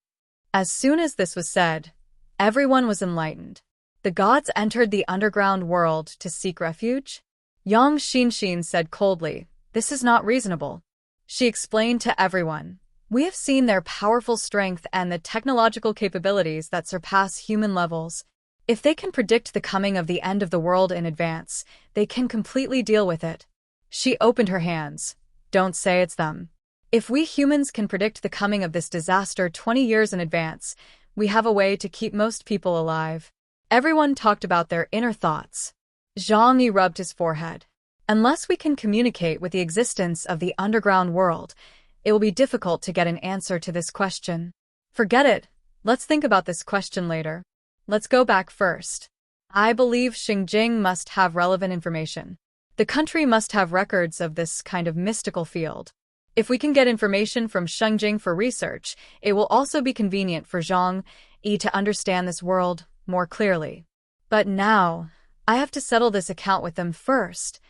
As soon as this was said, everyone was enlightened. The gods entered the underground world to seek refuge? Yang Xinxin said coldly, this is not reasonable. She explained to everyone, we have seen their powerful strength and the technological capabilities that surpass human levels. If they can predict the coming of the end of the world in advance, they can completely deal with it. She opened her hands. Don't say it's them. If we humans can predict the coming of this disaster 20 years in advance, we have a way to keep most people alive. Everyone talked about their inner thoughts. Zhang Yi rubbed his forehead. Unless we can communicate with the existence of the underground world, it will be difficult to get an answer to this question. Forget it. Let's think about this question later. Let's go back first. I believe Jing must have relevant information. The country must have records of this kind of mystical field. If we can get information from Jing for research, it will also be convenient for Zhang Yi to understand this world more clearly. But now, I have to settle this account with them first.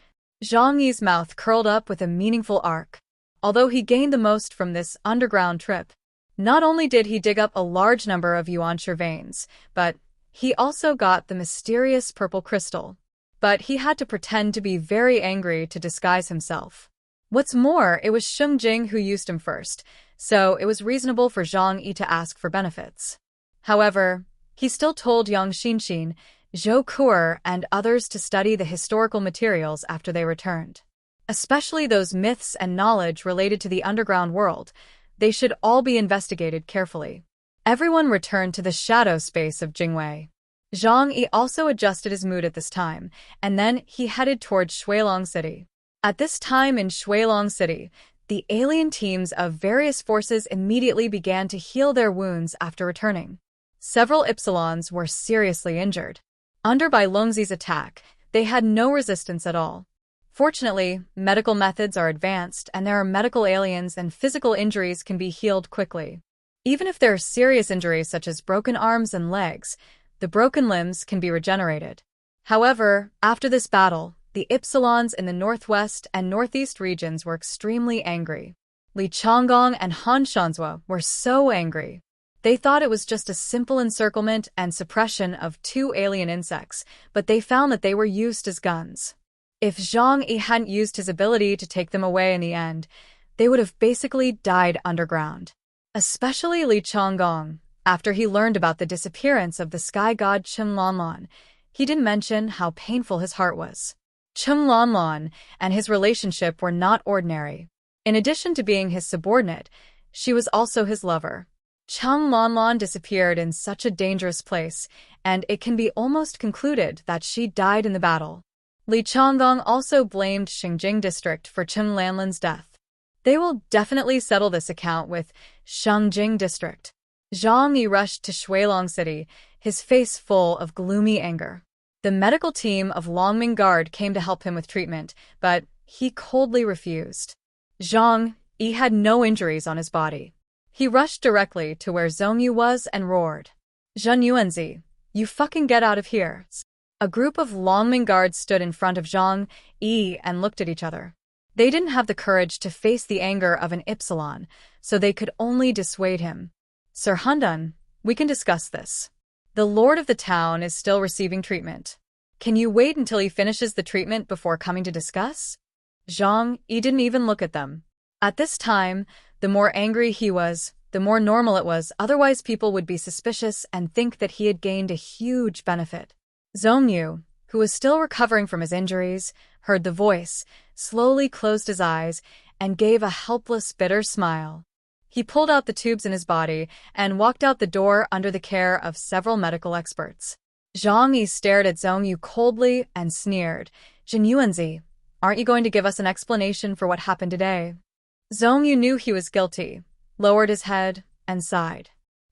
Zhang Yi's mouth curled up with a meaningful arc. Although he gained the most from this underground trip, not only did he dig up a large number of yuanshi veins, but he also got the mysterious purple crystal. But he had to pretend to be very angry to disguise himself. What's more, it was Jing who used him first, so it was reasonable for Zhang Yi to ask for benefits. However, he still told Yang Xinxin, Zhou Kuer, and others to study the historical materials after they returned. Especially those myths and knowledge related to the underground world, they should all be investigated carefully. Everyone returned to the shadow space of Jingwei. Zhang Yi also adjusted his mood at this time, and then he headed towards Shuilong City. At this time in Shuilong City, the alien teams of various forces immediately began to heal their wounds after returning. Several Ypsilons were seriously injured. Under Bai Longzi's attack, they had no resistance at all. Fortunately, medical methods are advanced and there are medical aliens and physical injuries can be healed quickly. Even if there are serious injuries such as broken arms and legs, the broken limbs can be regenerated. However, after this battle, the Ypsilons in the northwest and northeast regions were extremely angry. Li Changgong and Han Shanzhua were so angry. They thought it was just a simple encirclement and suppression of 2 alien insects, but they found that they were used as guns. If Zhang Yi hadn't used his ability to take them away in the end, they would have basically died underground. Especially Li Changgong, after he learned about the disappearance of the sky god Qinling, he didn't mention how painful his heart was. Qinling and his relationship were not ordinary. In addition to being his subordinate, she was also his lover. Qinling disappeared in such a dangerous place, and it can be almost concluded that she died in the battle. Li Changgong also blamed Jing district for Qinling's death. They will definitely settle this account with Jing district. Zhang Yi rushed to Shuilong City, his face full of gloomy anger. The medical team of Longming Guard came to help him with treatment, but he coldly refused. Zhang Yi had no injuries on his body. He rushed directly to where Zhongyu was and roared, "Zhen Yuanzi, you fucking get out of here." A group of Longming Guards stood in front of Zhang Yi and looked at each other. They didn't have the courage to face the anger of an Ypsilon, so they could only dissuade him. "Sir Hundun, we can discuss this. The lord of the town is still receiving treatment. Can you wait until he finishes the treatment before coming to discuss?" Zhang Yi didn't even look at them. At this time, the more angry he was, the more normal it was, otherwise people would be suspicious and think that he had gained a huge benefit. Zhongyu, who was still recovering from his injuries, heard the voice, slowly closed his eyes, and gave a helpless, bitter smile. He pulled out the tubes in his body and walked out the door under the care of several medical experts. Zhang Yi stared at Zhongyu coldly and sneered, "Zhen Yuanzi, aren't you going to give us an explanation for what happened today?" Zhongyu knew he was guilty, lowered his head, and sighed.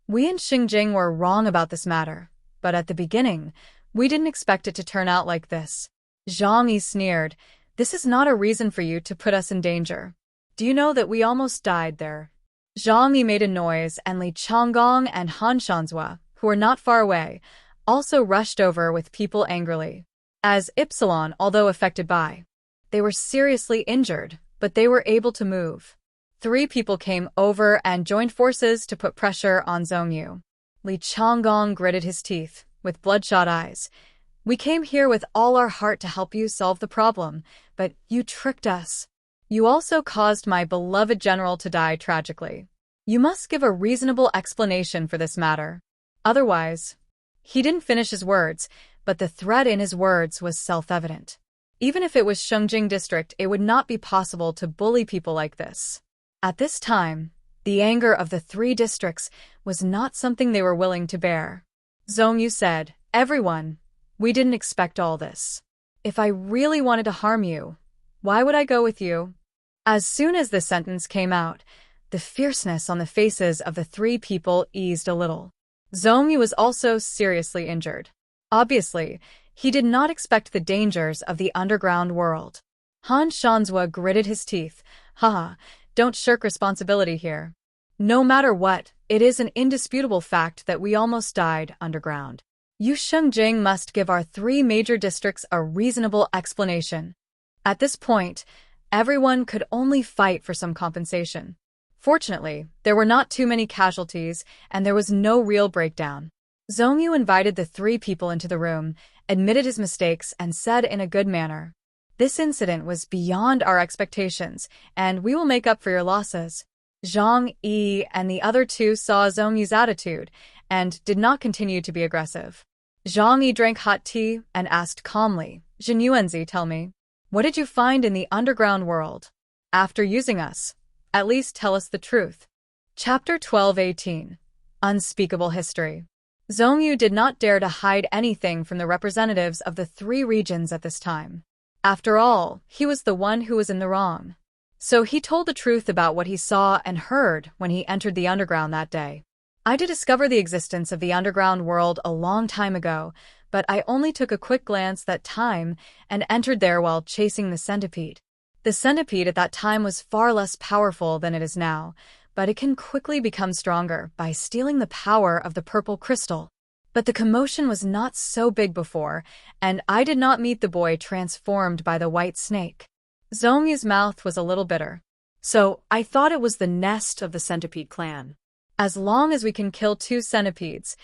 "We and Jing were wrong about this matter, but at the beginning, we didn't expect it to turn out like this." Zhang Yi sneered, "This is not a reason for you to put us in danger. Do you know that we almost died there?" Zhang Yi made a noise, and Li Changgong and Han Shanzhua, who were not far away, also rushed over with people angrily. As Ypsilon, although affected by, they were seriously injured, but they were able to move. 3 people came over and joined forces to put pressure on Zhongyu. Li Changgong gritted his teeth, with bloodshot eyes. "We came here with all our heart to help you solve the problem, but you tricked us. You also caused my beloved general to die tragically. You must give a reasonable explanation for this matter. Otherwise..." He didn't finish his words, but the threat in his words was self-evident. Even if it was Jing district, it would not be possible to bully people like this. At this time, the anger of the 3 districts was not something they were willing to bear. Zhongyu said, "Everyone, we didn't expect all this. If I really wanted to harm you, why would I go with you?" As soon as the sentence came out, the fierceness on the faces of the 3 people eased a little. Zhongyu was also seriously injured. Obviously, he did not expect the dangers of the underground world. Han Shanzhua gritted his teeth. "Haha, don't shirk responsibility here. No matter what, it is an indisputable fact that we almost died underground. You Jing must give our 3 major districts a reasonable explanation." At this point, everyone could only fight for some compensation. Fortunately, there were not too many casualties, and there was no real breakdown. Zhongyu invited the 3 people into the room, admitted his mistakes, and said in a good manner, "This incident was beyond our expectations, and we will make up for your losses." Zhang Yi and the other 2 saw Zhongyu's attitude and did not continue to be aggressive. Zhang Yi drank hot tea and asked calmly, "Zhen Yuanzi, tell me, what did you find in the underground world? After using us, at least tell us the truth." Chapter 12:18 Unspeakable History. Zhongyu did not dare to hide anything from the representatives of the 3 regions at this time. After all, he was the one who was in the wrong. So he told the truth about what he saw and heard when he entered the underground that day. I did discover the existence of the underground world a long time ago, but I only took a quick glance that time and entered there while chasing the centipede. The centipede at that time was far less powerful than it is now, but it can quickly become stronger by stealing the power of the purple crystal. But the commotion was not so big before, and I did not meet the boy transformed by the white snake. Zhongyu's mouth was a little bitter. So, I thought it was the nest of the centipede clan. As long as we can kill 2 centipedes,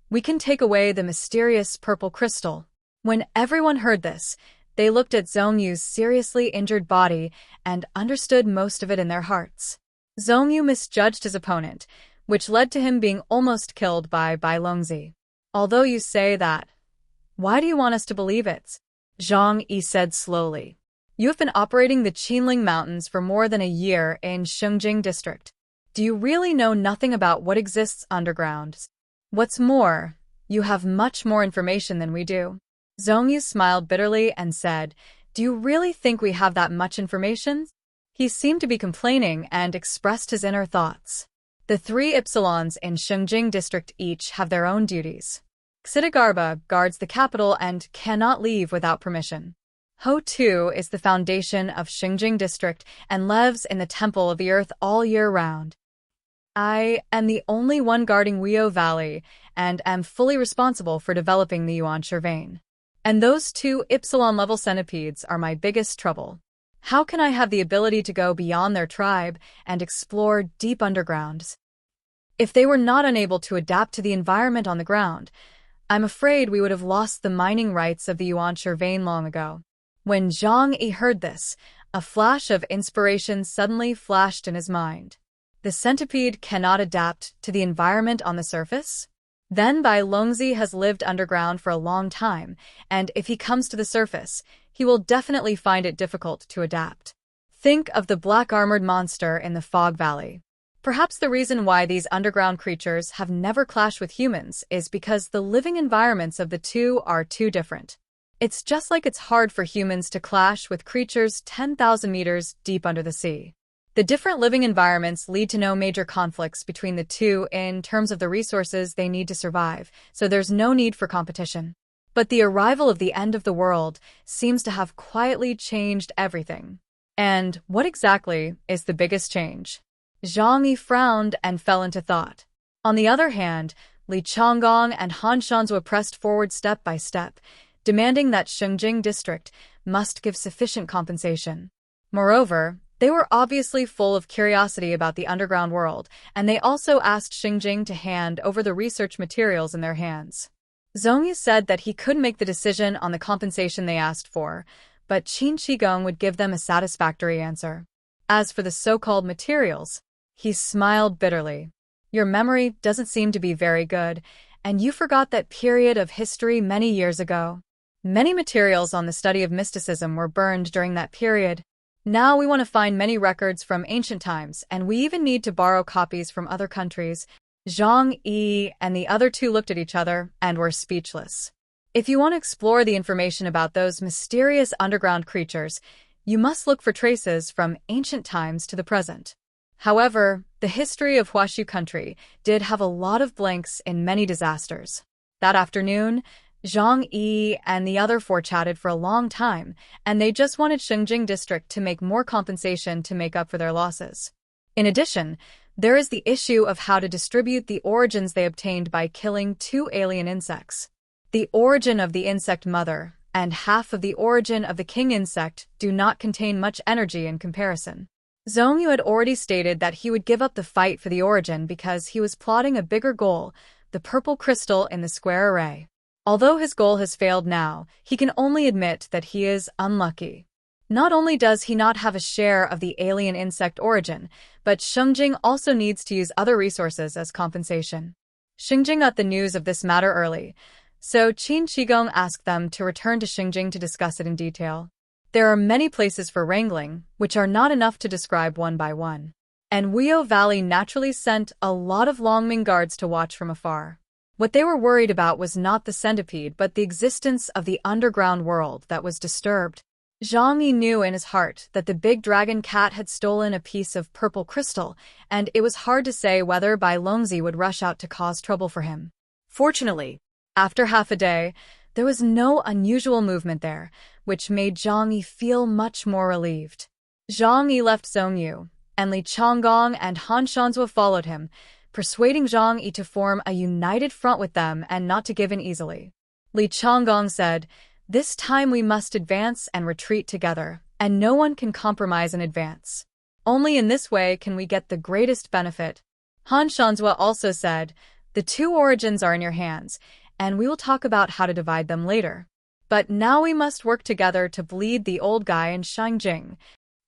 we can take away the mysterious purple crystal. When everyone heard this, they looked at Zhongyu's seriously injured body and understood most of it in their hearts. Zhongyu misjudged his opponent, which led to him being almost killed by Longzi. Although you say that, why do you want us to believe it? Zhang Yi said slowly. You have been operating the Qinling Mountains for more than a year in Shengjing district. Do you really know nothing about what exists underground? What's more, you have much more information than we do. Zhongyu smiled bitterly and said, Do you really think we have that much information? He seemed to be complaining and expressed his inner thoughts. The 3 Ypsilons in Shengjing district each have their own duties. Xidagarba guards the capital and cannot leave without permission. Ho Tu is the foundation of Shengjing district and lives in the Temple of the Earth all year round. I am the only one guarding Weo Valley and am fully responsible for developing the Yuanshe vein. And those 2 Ypsilon-level centipedes are my biggest trouble. How can I have the ability to go beyond their tribe and explore deep undergrounds? If they were not unable to adapt to the environment on the ground, I'm afraid we would have lost the mining rights of the Yuanshe vein long ago. When Zhang Yi heard this, a flash of inspiration suddenly flashed in his mind. The centipede cannot adapt to the environment on the surface? Then Bai Longzi has lived underground for a long time, and if he comes to the surface, he will definitely find it difficult to adapt. Think of the black-armored monster in the Fog Valley. Perhaps the reason why these underground creatures have never clashed with humans is because the living environments of the 2 are too different. It's just like it's hard for humans to clash with creatures 10,000 meters deep under the sea. The different living environments lead to no major conflicts between the 2 in terms of the resources they need to survive, so there's no need for competition. But the arrival of the end of the world seems to have quietly changed everything. And what exactly is the biggest change? Zhang Yi frowned and fell into thought. On the other hand, Li Changgong and Han Shanzhua pressed forward step by step, demanding that Shengjing district must give sufficient compensation. Moreover, they were obviously full of curiosity about the underground world, and they also asked Shengjing to hand over the research materials in their hands. Zhongyu said that he could make the decision on the compensation they asked for, but Qin Shigong would give them a satisfactory answer. As for the so-called materials, he smiled bitterly. Your memory doesn't seem to be very good, and you forgot that period of history many years ago. Many materials on the study of mysticism were burned during that period. Now we want to find many records from ancient times, and we even need to borrow copies from other countries. Zhang Yi and the other 2 looked at each other and were speechless. If you want to explore the information about those mysterious underground creatures, you must look for traces from ancient times to the present. However, the history of Huashu country did have a lot of blanks in many disasters. That afternoon, Zhang Yi and the other 4 chatted for a long time, and they just wanted Shengjing district to make more compensation to make up for their losses. In addition, there is the issue of how to distribute the origins they obtained by killing 2 alien insects. The origin of the insect mother and half of the origin of the king insect do not contain much energy in comparison. Zhongyu had already stated that he would give up the fight for the origin because he was plotting a bigger goal, the purple crystal in the square array. Although his goal has failed now, he can only admit that he is unlucky. Not only does he not have a share of the alien insect origin, but Shengjing also needs to use other resources as compensation. Shengjing got the news of this matter early, so Qin Shigong asked them to return to Shengjing to discuss it in detail. There are many places for wrangling, which are not enough to describe one by one. And Weo Valley naturally sent a lot of Longming guards to watch from afar. What they were worried about was not the centipede but the existence of the underground world that was disturbed. Zhang Yi knew in his heart that the big dragon cat had stolen a piece of purple crystal, and it was hard to say whether Bai Longzi would rush out to cause trouble for him. Fortunately, after half a day, there was no unusual movement there, which made Zhang Yi feel much more relieved. Zhang Yi left Zhong Yu, and Li Changgong and Han Shanzhua followed him, persuading Zhang Yi to form a united front with them and not to give in easily. Li Changgong said, "This time we must advance and retreat together, and no one can compromise in advance. Only in this way can we get the greatest benefit." Han Shanzhua also said, "The two origins are in your hands, and we will talk about how to divide them later. But now we must work together to bleed the old guy and Jing."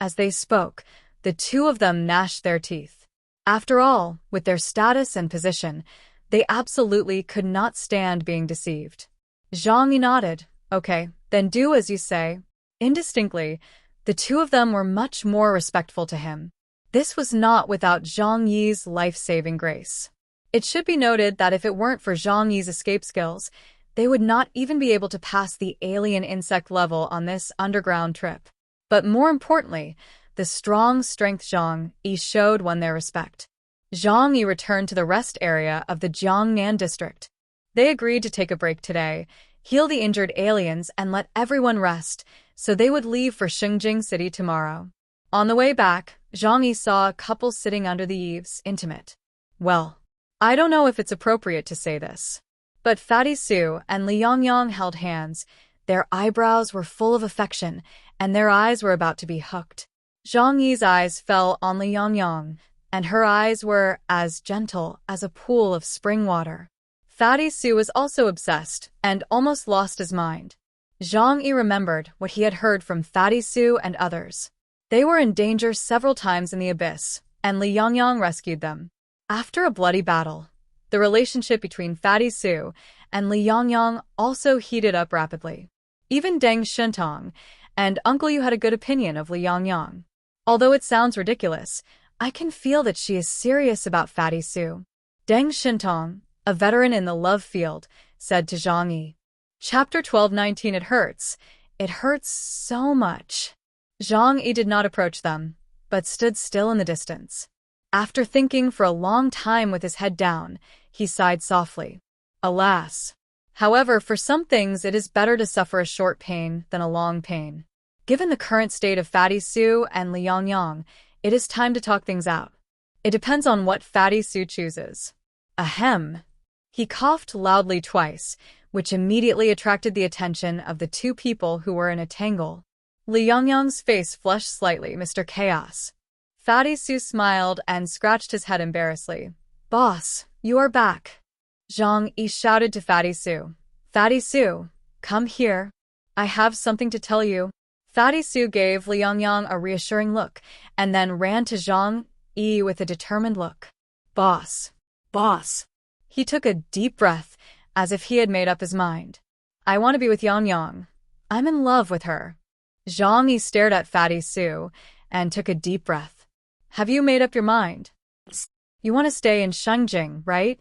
As they spoke, the two of them gnashed their teeth. After all, with their status and position, they absolutely could not stand being deceived. Zhang Yi nodded. "Okay, then do as you say." Indistinctly, the two of them were much more respectful to him. This was not without Zhang Yi's life-saving grace. It should be noted that if it weren't for Zhang Yi's escape skills, they would not even be able to pass the alien insect level on this underground trip. But more importantly, the strong strength Zhang Yi showed won their respect. Zhang Yi returned to the rest area of the Jiangnan district. They agreed to take a break today, heal the injured aliens, and let everyone rest, so they would leave for Xingjing City tomorrow. On the way back, Zhang Yi saw a couple sitting under the eaves, intimate. Well, I don't know if it's appropriate to say this, but Fatty Su and Li Yongyang held hands. Their eyebrows were full of affection, and their eyes were about to be hooked. Zhang Yi's eyes fell on Li Yongyang, and her eyes were as gentle as a pool of spring water. Fatty Su was also obsessed and almost lost his mind. Zhang Yi remembered what he had heard from Fatty Su and others. They were in danger several times in the abyss, and Li Yongyang rescued them. After a bloody battle, the relationship between Fatty Su and Li Yongyang also heated up rapidly. Even Deng Shentong and Uncle Yu had a good opinion of Li Yongyang. Although it sounds ridiculous, I can feel that she is serious about Fatty Su. Deng Shentong, a veteran in the love field, said to Zhang Yi. Chapter 12:19. It hurts. It hurts so much. Zhang Yi did not approach them, but stood still in the distance. After thinking for a long time with his head down, he sighed softly. Alas. However, for some things it is better to suffer a short pain than a long pain. Given the current state of Fatty Su and Li Yongyang, it is time to talk things out. It depends on what Fatty Su chooses. Ahem. He coughed loudly twice, which immediately attracted the attention of the two people who were in a tangle. Li Yongyang's face flushed slightly. Mr. Chaos. Fatty Su smiled and scratched his head embarrassedly. Boss, you are back. Zhang Yi shouted to Fatty Su. Fatty Su, come here. I have something to tell you. Fatty Su gave Li Yongyang a reassuring look, and then ran to Zhang Yi with a determined look. Boss. Boss. He took a deep breath, as if he had made up his mind. I want to be with Yongyang. I'm in love with her. Zhang Yi stared at Fatty Su and took a deep breath. Have you made up your mind? You want to stay in Xingjing, right?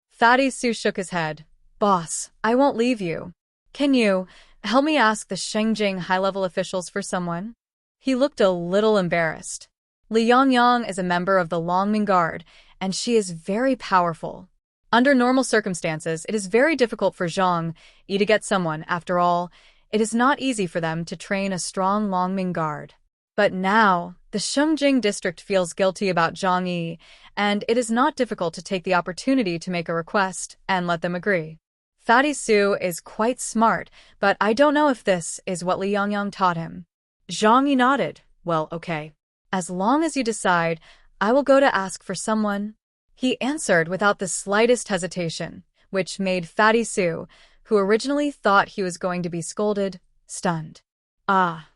Fatty Su shook his head. Boss, I won't leave you. Can you help me ask the Xingjing high-level officials for someone? He looked a little embarrassed. Li Yongyang is a member of the Longming Guard, and she is very powerful. Under normal circumstances, it is very difficult for Zhang Yi to get someone. After all, it is not easy for them to train a strong Longming Guard. But now, the Xingjing district feels guilty about Zhang Yi, and it is not difficult to take the opportunity to make a request and let them agree. Fatty Su is quite smart, but I don't know if this is what Li Yongyang taught him. Zhang Yi nodded. Well, okay. As long as you decide, I will go to ask for someone. He answered without the slightest hesitation, which made Fatty Su, who originally thought he was going to be scolded, stunned. Ah.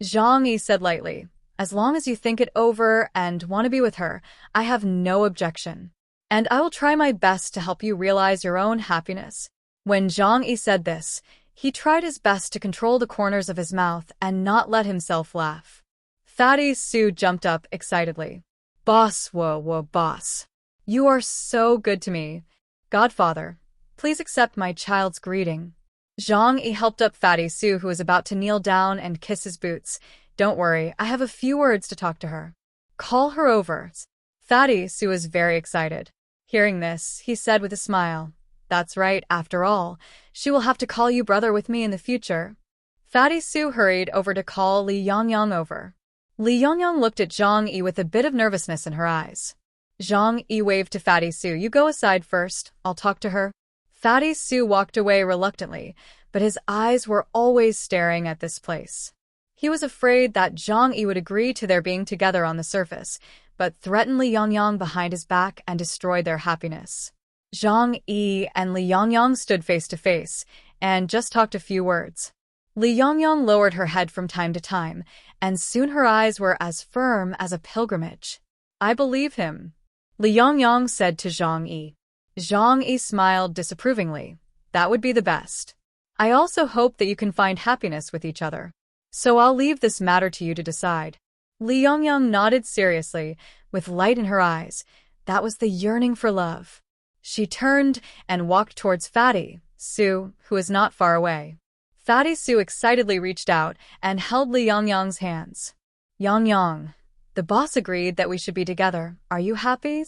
Zhang Yi said lightly, as long as you think it over and want to be with her, I have no objection. And I will try my best to help you realize your own happiness. When Zhang Yi said this, he tried his best to control the corners of his mouth and not let himself laugh. Fatty Su jumped up excitedly. Boss, whoa, boss. You are so good to me. Godfather, please accept my child's greeting. Zhang Yi helped up Fatty Su, who was about to kneel down and kiss his boots. Don't worry, I have a few words to talk to her. Call her over. Fatty Su was very excited. Hearing this, he said with a smile, That's right, after all, she will have to call you brother with me in the future. Fatty Su hurried over to call Li Yongyang over. Li Yongyang looked at Zhang Yi with a bit of nervousness in her eyes. Zhang Yi waved to Fatty Su. You go aside first, I'll talk to her. Fatty Su walked away reluctantly, but his eyes were always staring at this place. He was afraid that Zhang Yi would agree to their being together on the surface, but threatened Li Yongyang behind his back and destroyed their happiness. Zhang Yi and Li Yongyang stood face to face, and just talked a few words. Li Yongyang lowered her head from time to time, and soon her eyes were as firm as a pilgrimage. I believe him, Li Yongyang said to Zhang Yi. Zhang Yi smiled disapprovingly. That would be the best. I also hope that you can find happiness with each other. So I'll leave this matter to you to decide. Li Yongyang nodded seriously, with light in her eyes. That was the yearning for love. She turned and walked towards Fatty Su, who was not far away. Fatty Su excitedly reached out and held Li Yongyang's hands. Yongyang, the boss agreed that we should be together. Are you happy?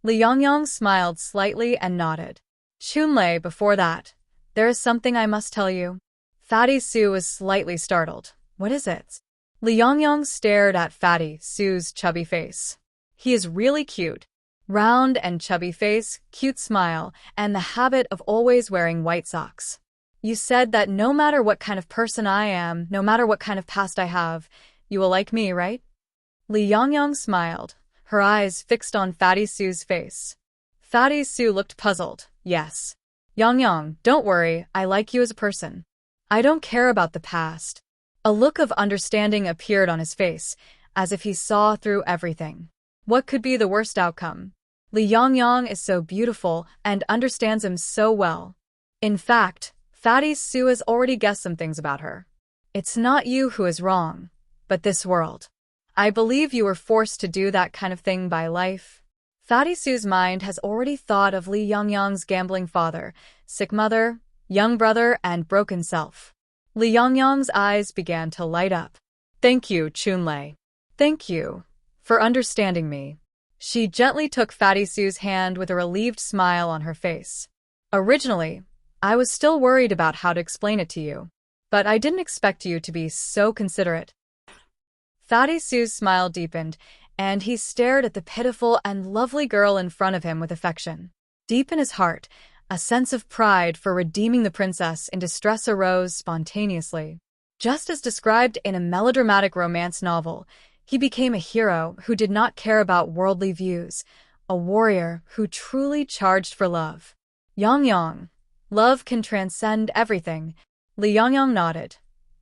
Li Yongyang smiled slightly and nodded. Qinling, before that, there is something I must tell you. Fatty Su was slightly startled. What is it? Li Yongyang stared at Fatty Su's chubby face. He is really cute. Round and chubby face, cute smile, and the habit of always wearing white socks. You said that no matter what kind of person I am, no matter what kind of past I have, you will like me, right? Li Yongyang smiled, her eyes fixed on Fatty Su's face. Fatty Su looked puzzled. Yes. Yongyang, don't worry, I like you as a person. I don't care about the past. A look of understanding appeared on his face, as if he saw through everything. What could be the worst outcome? Li Yongyang is so beautiful and understands him so well. In fact, Fatty Su has already guessed some things about her. It's not you who is wrong, but this world. I believe you were forced to do that kind of thing by life. Fatty Su's mind has already thought of Li Yongyang's gambling father, sick mother, young brother, and broken self. Li Yongyang's eyes began to light up. Thank you, Qinling. Thank you for understanding me. She gently took Fatty Su's hand with a relieved smile on her face. Originally, I was still worried about how to explain it to you, but I didn't expect you to be so considerate. Fatty Su's smile deepened, and he stared at the pitiful and lovely girl in front of him with affection. Deep in his heart, a sense of pride for redeeming the princess in distress arose spontaneously. Just as described in a melodramatic romance novel, he became a hero who did not care about worldly views, a warrior who truly charged for love. Yongyang, love can transcend everything. Li Yongyang nodded.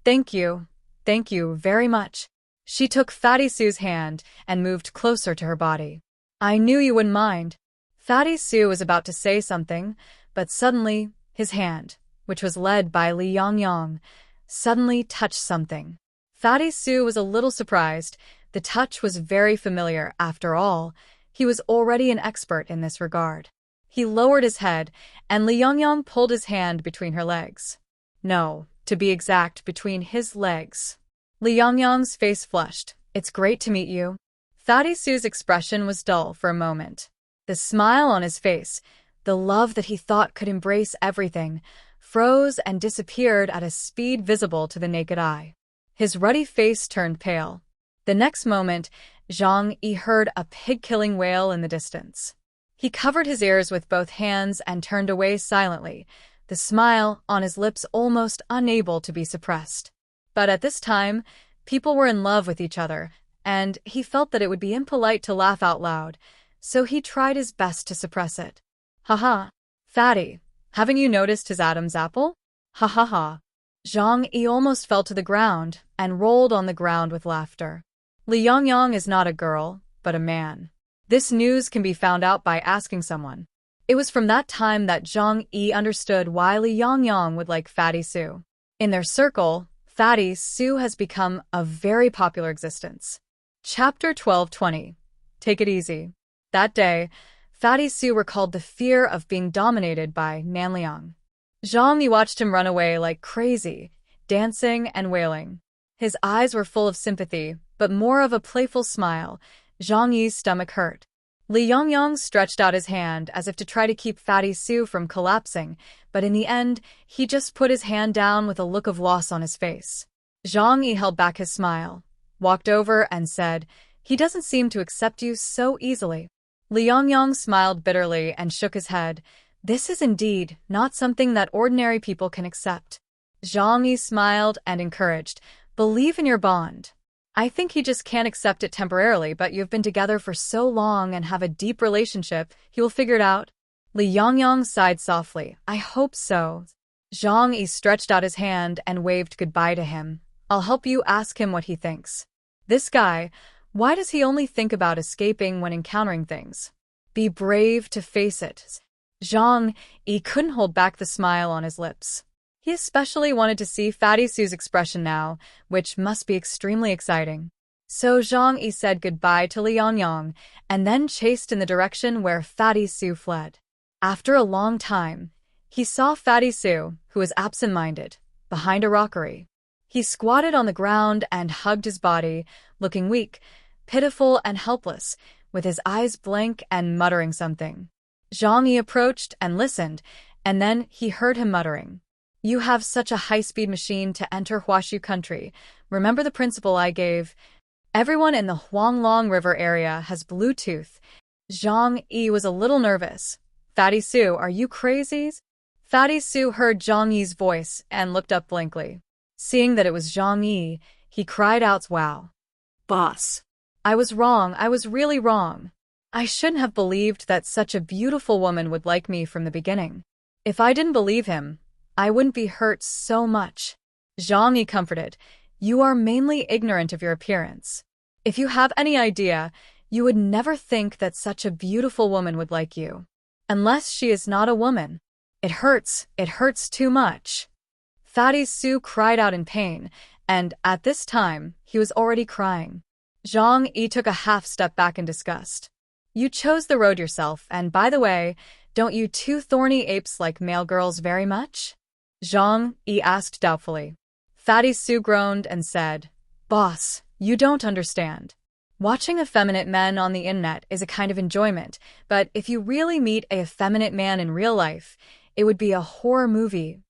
Thank you very much. She took Fatty Su's hand and moved closer to her body. I knew you wouldn't mind. Fatty Su was about to say something, but suddenly, his hand, which was led by Li Yongyang, suddenly touched something. Fatty Su was a little surprised. The touch was very familiar. After all, he was already an expert in this regard. He lowered his head, and Li Yongyang pulled his hand between her legs. No, to be exact, between his legs. Li Yongyang's face flushed. It's great to meet you. Fatty Su's expression was dull for a moment. The smile on his face, the love that he thought could embrace everything, froze and disappeared at a speed visible to the naked eye. His ruddy face turned pale. The next moment, Zhang Yi heard a pig-killing wail in the distance. He covered his ears with both hands and turned away silently, the smile on his lips almost unable to be suppressed. But at this time, people were in love with each other, and he felt that it would be impolite to laugh out loud, so he tried his best to suppress it. Ha. Fatty, haven't you noticed his Adam's apple? Ha. Zhang Yi almost fell to the ground and rolled on the ground with laughter. Li Yongyang is not a girl, but a man. This news can be found out by asking someone. It was from that time that Zhang Yi understood why Li Yongyang would like Fatty Su. In their circle, Fatty Su has become a very popular existence. Chapter 12:20. Take it easy. That day, Fatty Su recalled the fear of being dominated by Nanliang. Zhang Yi watched him run away like crazy, dancing and wailing. His eyes were full of sympathy, but more of a playful smile. Zhang Yi's stomach hurt. Li Yongyang stretched out his hand as if to try to keep Fatty Su from collapsing, but in the end, he just put his hand down with a look of loss on his face. Zhang Yi held back his smile, walked over and said, "He doesn't seem to accept you so easily." Li Yongyang smiled bitterly and shook his head. "This is indeed not something that ordinary people can accept." Zhang Yi smiled and encouraged, "Believe in your bond. I think he just can't accept it temporarily, but you've been together for so long and have a deep relationship, he will figure it out." Li Yongyang sighed softly. "I hope so." Zhang Yi stretched out his hand and waved goodbye to him. "I'll help you ask him what he thinks. This guy, why does he only think about escaping when encountering things? Be brave to face it." Zhang Yi couldn't hold back the smile on his lips. He especially wanted to see Fatty Su's expression now, which must be extremely exciting. So Zhang Yi said goodbye to Li Yongyang and then chased in the direction where Fatty Su fled. After a long time, he saw Fatty Su, who was absent-minded, behind a rockery. He squatted on the ground and hugged his body, looking weak, pitiful and helpless, with his eyes blank and muttering something. Zhang Yi approached and listened, and then he heard him muttering, "You have such a high-speed machine to enter Huashu country. Remember the principle I gave? Everyone in the Huanglong River area has Bluetooth." Zhang Yi was a little nervous. "Fatty Su, are you crazy?" Fatty Su heard Zhang Yi's voice and looked up blankly. Seeing that it was Zhang Yi, he cried out, "Wow. Boss. I was wrong, I was really wrong. I shouldn't have believed that such a beautiful woman would like me from the beginning. If I didn't believe him, I wouldn't be hurt so much." Zhang Yi comforted, "You are mainly ignorant of your appearance. If you have any idea, you would never think that such a beautiful woman would like you. Unless she is not a woman. It hurts too much." Fatty Su cried out in pain, and at this time, he was already crying. Zhang Yi took a half step back in disgust. "You chose the road yourself, and by the way, don't you two thorny apes like male girls very much?" Zhang Yi asked doubtfully. Fatty Su groaned and said, "Boss, you don't understand. Watching effeminate men on the internet is a kind of enjoyment, but if you really meet a effeminate man in real life, it would be a horror movie."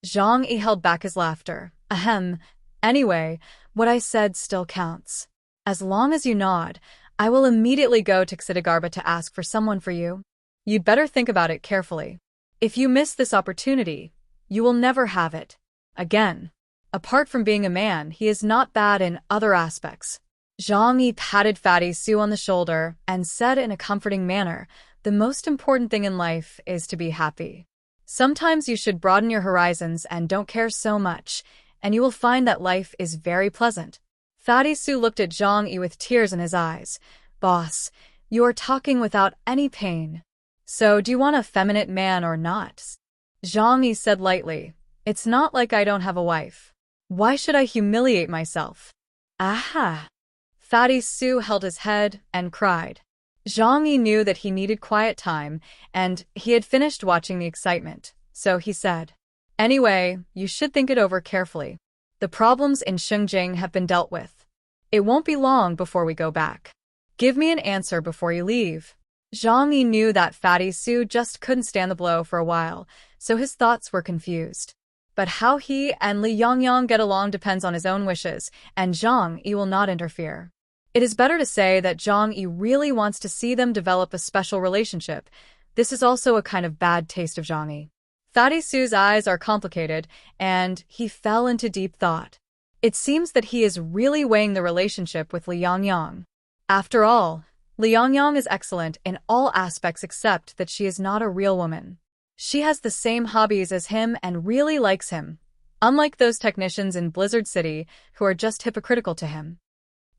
Zhang Yi held back his laughter. "Ahem. Anyway, what I said still counts. As long as you nod, I will immediately go to Xidagarba to ask for someone for you. You'd better think about it carefully. If you miss this opportunity, you will never have it again. Apart from being a man, he is not bad in other aspects." Zhang Yi patted Fatty Su on the shoulder and said in a comforting manner, "The most important thing in life is to be happy. Sometimes you should broaden your horizons and don't care so much, and you will find that life is very pleasant." Fatty Su looked at Zhang Yi with tears in his eyes. "Boss, you are talking without any pain. So do you want a effeminate man or not?" Zhang Yi said lightly, "It's not like I don't have a wife. Why should I humiliate myself?" "Aha!" Fatty Su held his head and cried. Zhang Yi knew that he needed quiet time, and he had finished watching the excitement, so he said, "Anyway, you should think it over carefully. The problems in Jing have been dealt with. It won't be long before we go back. Give me an answer before you leave." Zhang Yi knew that Fatty Su just couldn't stand the blow for a while, so his thoughts were confused. But how he and Li Yongyang get along depends on his own wishes, and Zhang Yi will not interfere. It is better to say that Zhang Yi really wants to see them develop a special relationship. This is also a kind of bad taste of Zhang Yi. Fatty Su's eyes are complicated, and he fell into deep thought. It seems that he is really weighing the relationship with Li Yongyang. After all, Li Yongyang is excellent in all aspects except that she is not a real woman. She has the same hobbies as him and really likes him, unlike those technicians in Blizzard City who are just hypocritical to him.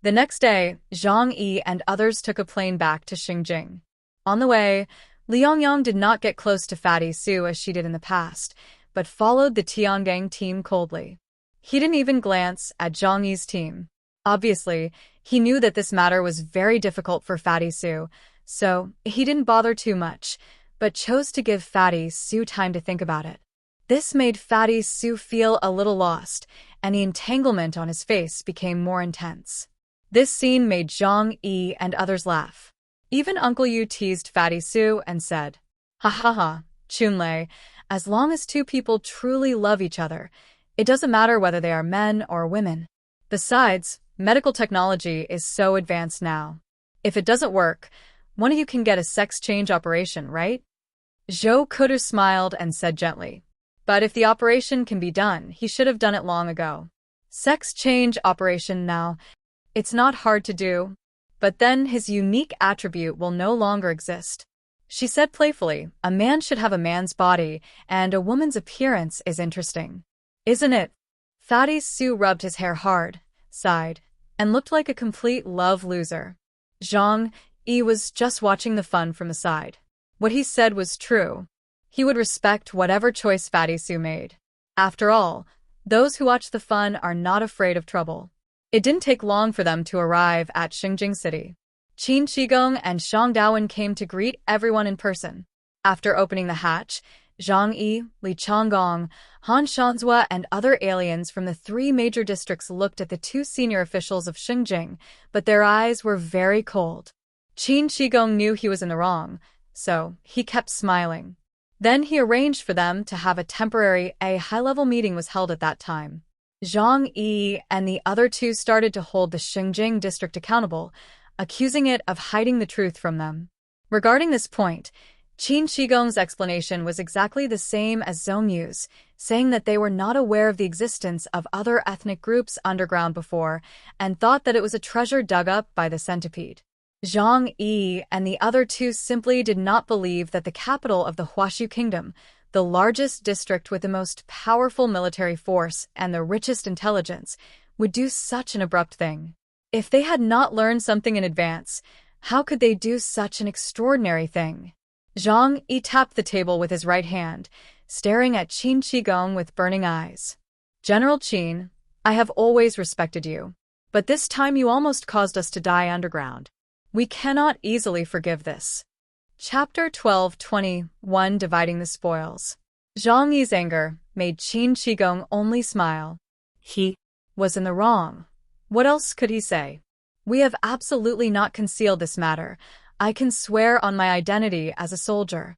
The next day, Zhang Yi and others took a plane back to Jing. On the way, Li Yongyang did not get close to Fatty Su as she did in the past, but followed the Tiangang team coldly. He didn't even glance at Zhang Yi's team. Obviously, he knew that this matter was very difficult for Fatty Su, so he didn't bother too much, but chose to give Fatty Su time to think about it. This made Fatty Sue feel a little lost, and the entanglement on his face became more intense. This scene made Zhang Yi and others laugh. Even Uncle Yu teased Fatty Sue and said, "Ha ha ha, Qinling, as long as two people truly love each other, it doesn't matter whether they are men or women. Besides, medical technology is so advanced now. If it doesn't work, one of you can get a sex change operation, right?" Zhou Kudu smiled and said gently, "But if the operation can be done, he should have done it long ago. Sex change operation now. It's not hard to do, but then his unique attribute will no longer exist." She said playfully, "A man should have a man's body, and a woman's appearance is interesting. Isn't it?" Fatty Sue rubbed his hair hard, sighed, and looked like a complete love loser. Zhang Yi was just watching the fun from the side. What he said was true. He would respect whatever choice Fatty Sue made. After all, those who watch the fun are not afraid of trouble. It didn't take long for them to arrive at Xingjing City. Qin Shigong and Shang Dawen came to greet everyone in person. After opening the hatch, Zhang Yi, Li Changgong, Han Shanzhua, and other aliens from the three major districts looked at the two senior officials of Xingjing, but their eyes were very cold. Qin Shigong knew he was in the wrong, so he kept smiling. Then he arranged for them to have a temporary high-level meeting was held at that time. Zhang Yi and the other two started to hold the Xingjing district accountable, accusing it of hiding the truth from them. Regarding this point, Qin Shigong's explanation was exactly the same as Zhong Yu's, saying that they were not aware of the existence of other ethnic groups underground before and thought that it was a treasure dug up by the centipede. Zhang Yi and the other two simply did not believe that the capital of the Huashu Kingdom, the largest district with the most powerful military force and the richest intelligence, would do such an abrupt thing. If they had not learned something in advance, how could they do such an extraordinary thing? Zhang Yi tapped the table with his right hand, staring at Qin Shigong with burning eyes. "General Qin, I have always respected you, but this time you almost caused us to die underground. We cannot easily forgive this." Chapter 12:21 Dividing the Spoils. Zhang Yi's anger made Qin Shigong only smile. He was in the wrong. What else could he say? "We have absolutely not concealed this matter. I can swear on my identity as a soldier.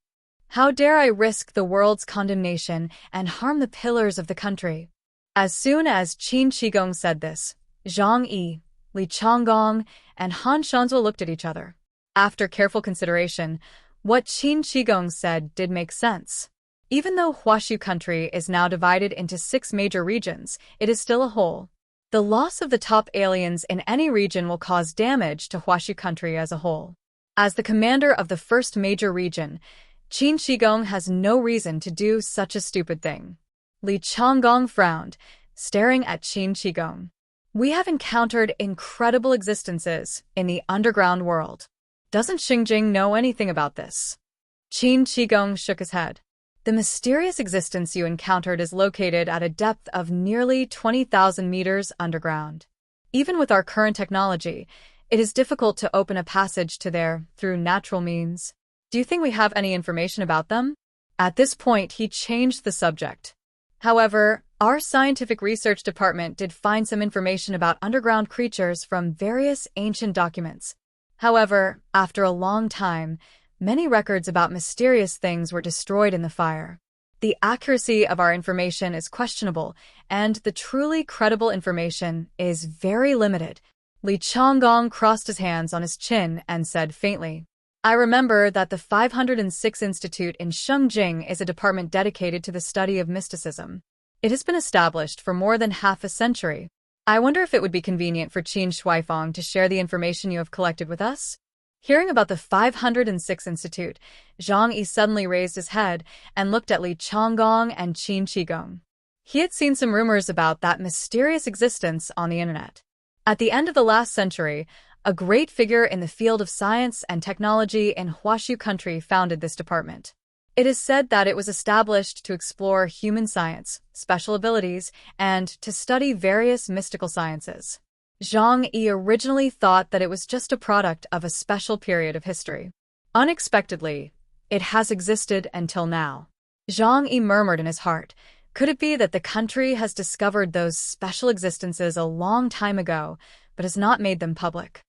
How dare I risk the world's condemnation and harm the pillars of the country?" As soon as Qin Shigong said this, Zhang Yi, Li Changgong, and Han Shanzhua looked at each other. After careful consideration, what Qin Shigong said did make sense. Even though Huashu country is now divided into 6 major regions, it is still a whole. The loss of the top aliens in any region will cause damage to Huashu country as a whole. As the commander of the first major region, Qin Shigong has no reason to do such a stupid thing. Li Changgong frowned, staring at Qin Shigong. "We have encountered incredible existences in the underground world. Doesn't Xingjing know anything about this?" Qin Shigong shook his head. "The mysterious existence you encountered is located at a depth of nearly 20,000 meters underground. Even with our current technology, it is difficult to open a passage to there through natural means. Do you think we have any information about them?" At this point, he changed the subject. "However, our scientific research department did find some information about underground creatures from various ancient documents. However, after a long time, many records about mysterious things were destroyed in the fire. The accuracy of our information is questionable, and the truly credible information is very limited." Li Changgong crossed his hands on his chin and said faintly, "I remember that the 506 Institute in Xingjing is a department dedicated to the study of mysticism. It has been established for more than half a century. I wonder if it would be convenient for Qin Shuaifang to share the information you have collected with us?" Hearing about the 506 Institute, Zhang Yi suddenly raised his head and looked at Li Changgong and Qin Shigong. He had seen some rumors about that mysterious existence on the internet. At the end of the last century, a great figure in the field of science and technology in Huashu country founded this department. It is said that it was established to explore human science, special abilities, and to study various mystical sciences. Zhang Yi originally thought that it was just a product of a special period of history. Unexpectedly, it has existed until now. Zhang Yi murmured in his heart. Could it be that the country has discovered those special existences a long time ago, but has not made them public?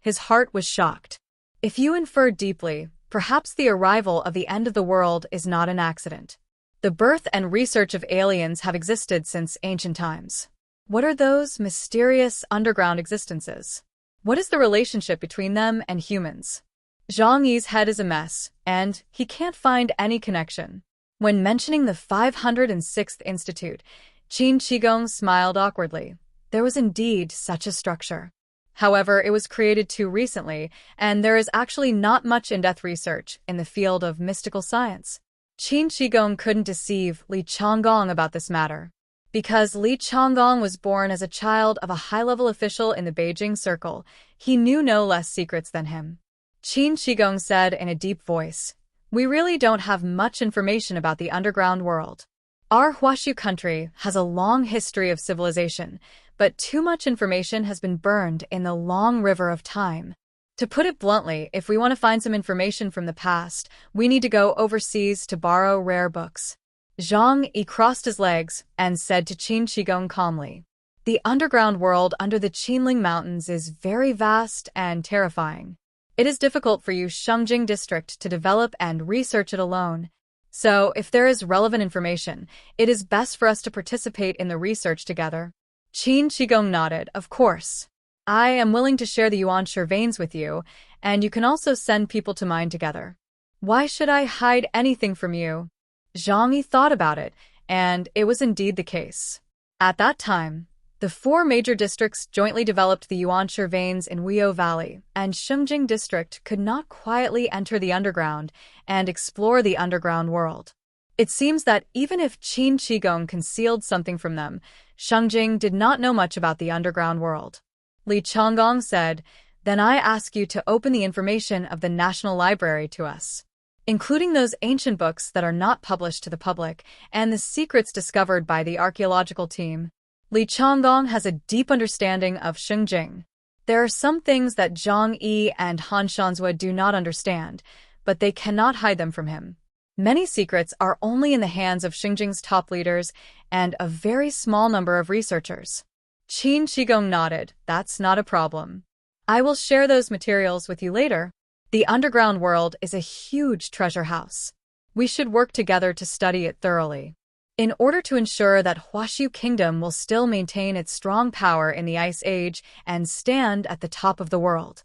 His heart was shocked. If you infer deeply, perhaps the arrival of the end of the world is not an accident. The birth and research of aliens have existed since ancient times. What are those mysterious underground existences? What is the relationship between them and humans? Zhang Yi's head is a mess, and he can't find any connection. When mentioning the 506th Institute, Qin Shigong smiled awkwardly. There was indeed such a structure. However, it was created too recently, and there is actually not much in-depth research in the field of mystical science. Qin Shigong couldn't deceive Li Changgong about this matter. Because Li Changgong was born as a child of a high-level official in the Beijing circle, he knew no less secrets than him. Qin Shigong said in a deep voice, "We really don't have much information about the underground world. Our Huashu country has a long history of civilization, but too much information has been burned in the long river of time. To put it bluntly, if we want to find some information from the past, we need to go overseas to borrow rare books." Zhang Yi crossed his legs and said to Qin Shigong calmly, "The underground world under the Qinling mountains is very vast and terrifying. It is difficult for you Shengjing district to develop and research it alone. So, if there is relevant information, it is best for us to participate in the research together." Qin Shigong nodded. "Of course. I am willing to share the Yuanshu veins with you, and you can also send people to mine together. Why should I hide anything from you?" Zhang Yi thought about it, and it was indeed the case. At that time, the four major districts jointly developed the Yuanshu veins in Weiyou Valley, and Shengjing district could not quietly enter the underground and explore the underground world. It seems that even if Qin Shigong concealed something from them, Shengjing did not know much about the underground world. Li Changgong said, "Then I ask you to open the information of the National Library to us, including those ancient books that are not published to the public and the secrets discovered by the archaeological team." Li Changgong has a deep understanding of Shengjing. There are some things that Zhang Yi and Han Shanzhua do not understand, but they cannot hide them from him. Many secrets are only in the hands of Shengjing's top leaders and a very small number of researchers. Qin Shigong nodded. "That's not a problem. I will share those materials with you later. The underground world is a huge treasure house. We should work together to study it thoroughly, in order to ensure that Huashu Kingdom will still maintain its strong power in the Ice Age and stand at the top of the world.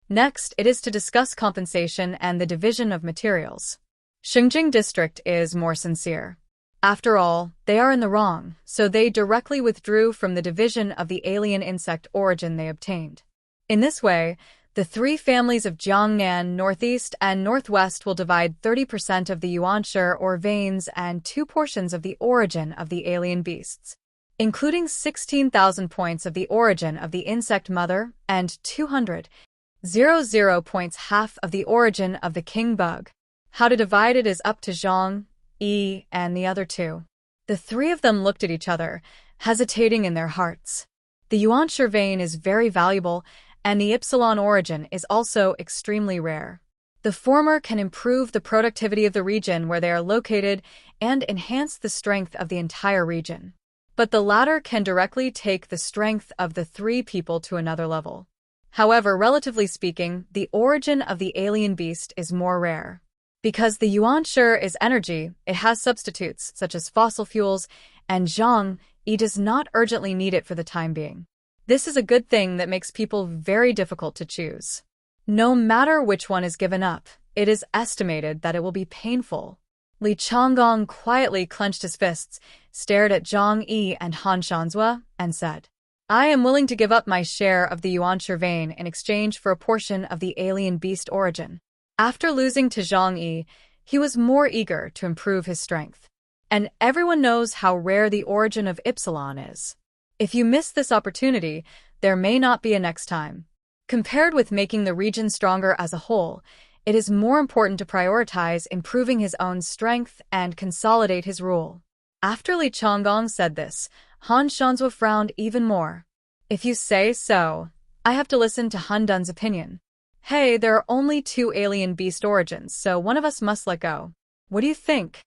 Next, it is to discuss compensation and the division of materials. Shengjing District is more sincere. After all, they are in the wrong, so they directly withdrew from the division of the alien insect origin they obtained. In this way, the three families of Jiangnan Northeast and Northwest will divide 30% of the Yuanshu or veins and 2 portions of the origin of the alien beasts, including 16,000 points of the origin of the insect mother and 200,000 points half of the origin of the king bug. How to divide it is up to Zhang Yi and the other two. The three of them looked at each other, hesitating in their hearts. The Yuanshu vein is very valuable, and the Ypsilon origin is also extremely rare. The former can improve the productivity of the region where they are located and enhance the strength of the entire region. But the latter can directly take the strength of the three people to another level. However, relatively speaking, the origin of the alien beast is more rare. Because the Yuanshu is energy, it has substitutes such as fossil fuels, and Zhang Yi does not urgently need it for the time being. This is a good thing that makes people very difficult to choose. No matter which one is given up, it is estimated that it will be painful. Li Changgong quietly clenched his fists, stared at Zhang Yi and Han Shanzhua, and said, "I am willing to give up my share of the Yuanshu vein in exchange for a portion of the alien beast origin." After losing to Zhang Yi, he was more eager to improve his strength. And everyone knows how rare the origin of Ypsilon is. If you miss this opportunity, there may not be a next time. Compared with making the region stronger as a whole, it is more important to prioritize improving his own strength and consolidate his rule. After Li Changgong said this, Han Shanzhua frowned even more. "If you say so, I have to listen to Han Dun's opinion. Hey, there are only 2 alien beast origins, so one of us must let go. What do you think?"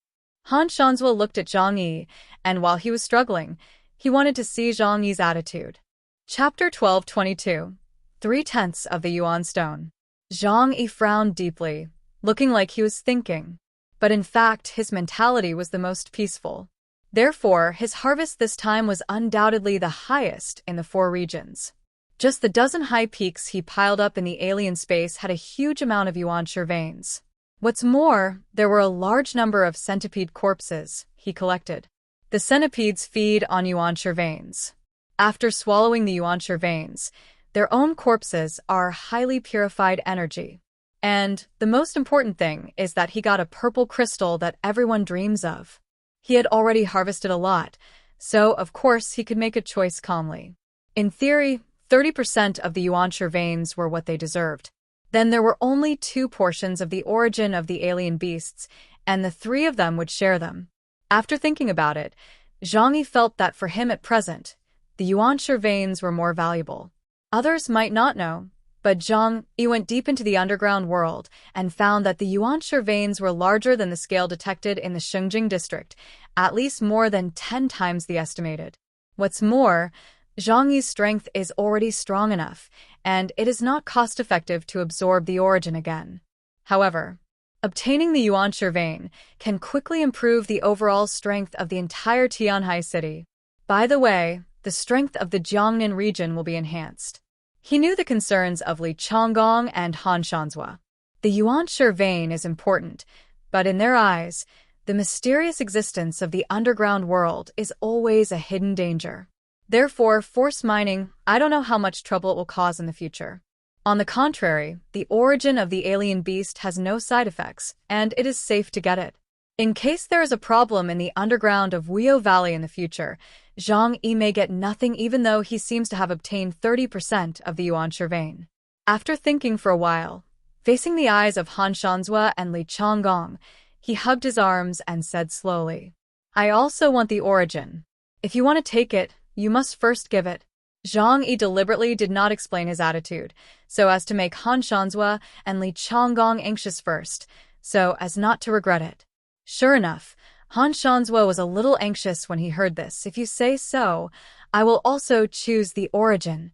Han Shanzhua looked at Zhang Yi, and while he was struggling, he wanted to see Zhang Yi's attitude. Chapter 12:22. 3/10 of the Yuan Stone. Zhang Yi frowned deeply, looking like he was thinking. But in fact, his mentality was the most peaceful. Therefore, his harvest this time was undoubtedly the highest in the 4 regions. Just the dozen high peaks he piled up in the alien space had a huge amount of yuanshi veins. What's more, there were a large number of centipede corpses he collected. The centipedes feed on yuanshi veins. After swallowing the yuanshi veins, their own corpses are highly purified energy. And the most important thing is that he got a purple crystal that everyone dreams of. He had already harvested a lot, so of course he could make a choice calmly. In theory, 30% of the yuanshi veins were what they deserved. Then there were only 2 portions of the origin of the alien beasts, and the 3 of them would share them. After thinking about it, Zhang Yi felt that for him at present, the yuanshi veins were more valuable. Others might not know, but Zhang Yi went deep into the underground world and found that the yuanshi veins were larger than the scale detected in the Shengjing district, at least more than 10 times the estimated. What's more, Zhang Yi's strength is already strong enough, and it is not cost-effective to absorb the origin again. However, obtaining the yuanshi vein can quickly improve the overall strength of the entire Tianhai city. By the way, the strength of the Jiangnan region will be enhanced. He knew the concerns of Li Changgong and Han Shanzhua. The yuanshi vein is important, but in their eyes, the mysterious existence of the underground world is always a hidden danger. Therefore, force mining, I don't know how much trouble it will cause in the future. On the contrary, the origin of the alien beast has no side effects, and it is safe to get it. In case there is a problem in the underground of Weio Valley in the future, Zhang Yi may get nothing even though he seems to have obtained 30% of the yuanshi vein. After thinking for a while, facing the eyes of Han Shanzhua and Li Changgong, he hugged his arms and said slowly, "I also want the origin. If you want to take it, you must first give it." Zhang Yi deliberately did not explain his attitude, so as to make Han Shanzhua and Li Changgong anxious first, so as not to regret it. Sure enough, Han Shanzhua was a little anxious when he heard this. "If you say so, I will also choose the origin."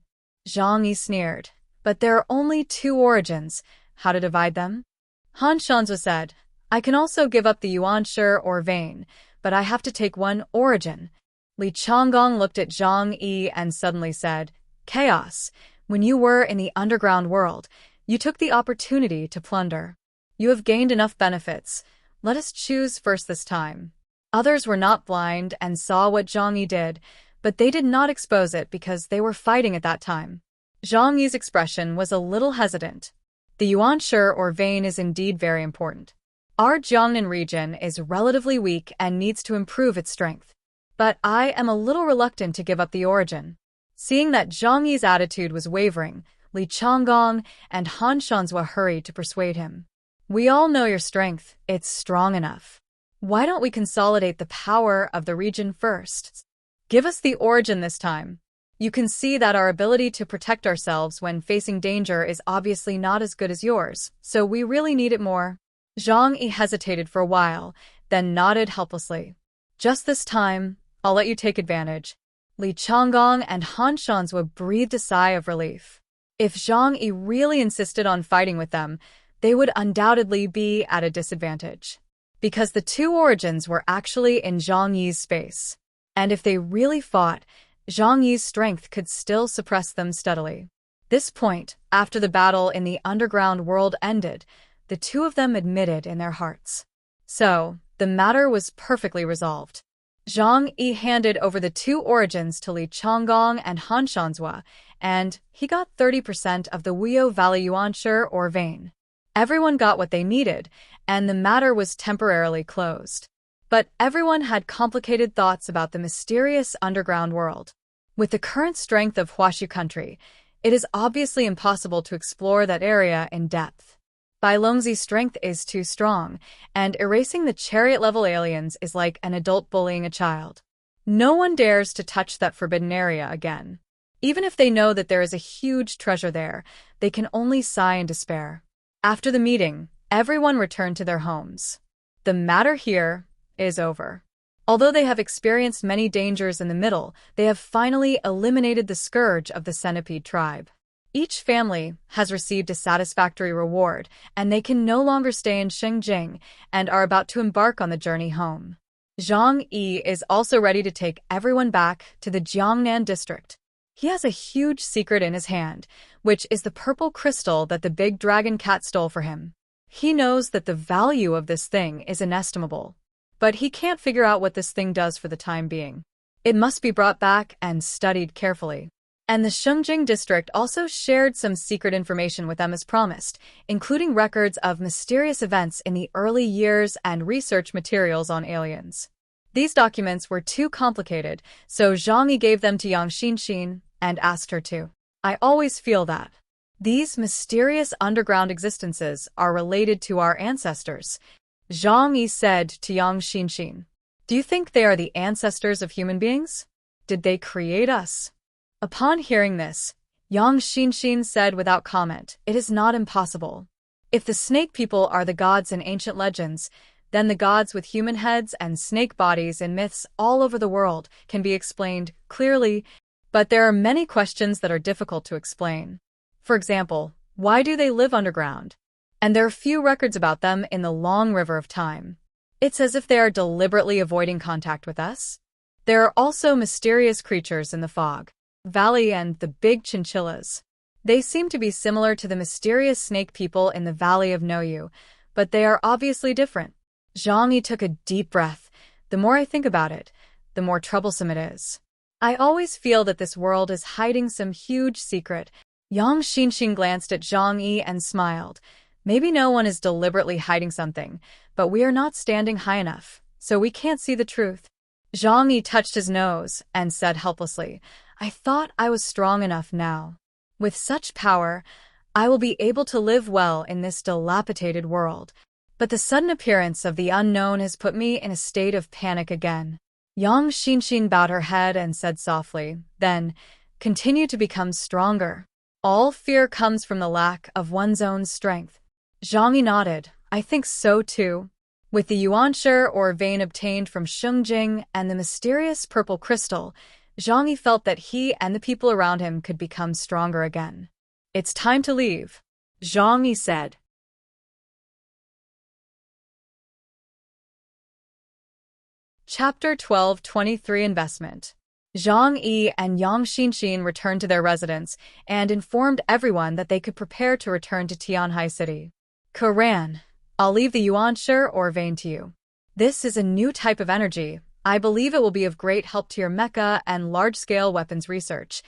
Zhang Yi sneered. "But there are only 2 origins. How to divide them?" Han Shanzhua said, "I can also give up the yuanshi or vein, but I have to take one origin." Li Changgong looked at Zhang Yi and suddenly said, "Chaos, when you were in the underground world, you took the opportunity to plunder. You have gained enough benefits. Let us choose first this time." Others were not blind and saw what Zhang Yi did, but they did not expose it because they were fighting at that time. Zhang Yi's expression was a little hesitant. The yuanshi or vein is indeed very important. Our Jiangnan region is relatively weak and needs to improve its strength. But I am a little reluctant to give up the origin. Seeing that Zhang Yi's attitude was wavering, Li Changgong and Han Shanzhua hurried to persuade him. "We all know your strength, it's strong enough. Why don't we consolidate the power of the region first? Give us the origin this time. You can see that our ability to protect ourselves when facing danger is obviously not as good as yours, so we really need it more." Zhang Yi hesitated for a while, then nodded helplessly. "Just this time, I'll let you take advantage." Li Changgong and Han Shanzhua breathed a sigh of relief. If Zhang Yi really insisted on fighting with them, they would undoubtedly be at a disadvantage. Because the 2 origins were actually in Zhang Yi's space. And if they really fought, Zhang Yi's strength could still suppress them steadily. This point, after the battle in the underground world ended, the 2 of them admitted in their hearts. So, the matter was perfectly resolved. Zhang Yi handed over the 2 origins to Li Changgong and Han Shanzhua, and he got 30% of the Weio Valley yuanshi or vein. Everyone got what they needed, and the matter was temporarily closed. But everyone had complicated thoughts about the mysterious underground world. With the current strength of Huashu country, it is obviously impossible to explore that area in depth. Bai Longzi's strength is too strong, and erasing the chariot-level aliens is like an adult bullying a child. No one dares to touch that forbidden area again. Even if they know that there is a huge treasure there, they can only sigh in despair. After the meeting, everyone returned to their homes. The matter here is over. Although they have experienced many dangers in the middle, they have finally eliminated the scourge of the centipede tribe. Each family has received a satisfactory reward, and they can no longer stay in Jing and are about to embark on the journey home. Zhang Yi is also ready to take everyone back to the Jiangnan district. He has a huge secret in his hand, which is the purple crystal that the big dragon cat stole for him. He knows that the value of this thing is inestimable, but he can't figure out what this thing does for the time being. It must be brought back and studied carefully. And the Shengjing district also shared some secret information with them as promised, including records of mysterious events in the early years and research materials on aliens. These documents were too complicated, so Zhang Yi gave them to Yang Xinxin and asked her to. I always feel that these mysterious underground existences are related to our ancestors, Zhang Yi said to Yang Xinxin. Do you think they are the ancestors of human beings? Did they create us? Upon hearing this, Yang Xinxin said without comment, it is not impossible. If the snake people are the gods in ancient legends, then the gods with human heads and snake bodies in myths all over the world can be explained clearly, but there are many questions that are difficult to explain. For example, why do they live underground? And there are few records about them in the long river of time. It's as if they are deliberately avoiding contact with us. There are also mysterious creatures in the fog valley and the big chinchillas. They seem to be similar to the mysterious snake people in the Valley of Noyu, but they are obviously different. Zhang Yi took a deep breath. The more I think about it, the more troublesome it is. I always feel that this world is hiding some huge secret. Yang Xinxin glanced at Zhang Yi and smiled. Maybe no one is deliberately hiding something, but we are not standing high enough, so we can't see the truth. Zhang Yi touched his nose and said helplessly, I thought I was strong enough now. With such power, I will be able to live well in this dilapidated world. But the sudden appearance of the unknown has put me in a state of panic again. Yang Xinxin bowed her head and said softly, then, continue to become stronger. All fear comes from the lack of one's own strength. Zhang Yi nodded. I think so too. With the yuanshi or vein obtained from Shengjing and the mysterious purple crystal, Zhang Yi felt that he and the people around him could become stronger again. It's time to leave, Zhang Yi said. Chapter 12-23 Investment. Zhang Yi and Yang Xinxin returned to their residence and informed everyone that they could prepare to return to Tianhai City. Karan, I'll leave the yuanshi or vein to you. This is a new type of energy. I believe it will be of great help to your mecha and large-scale weapons research.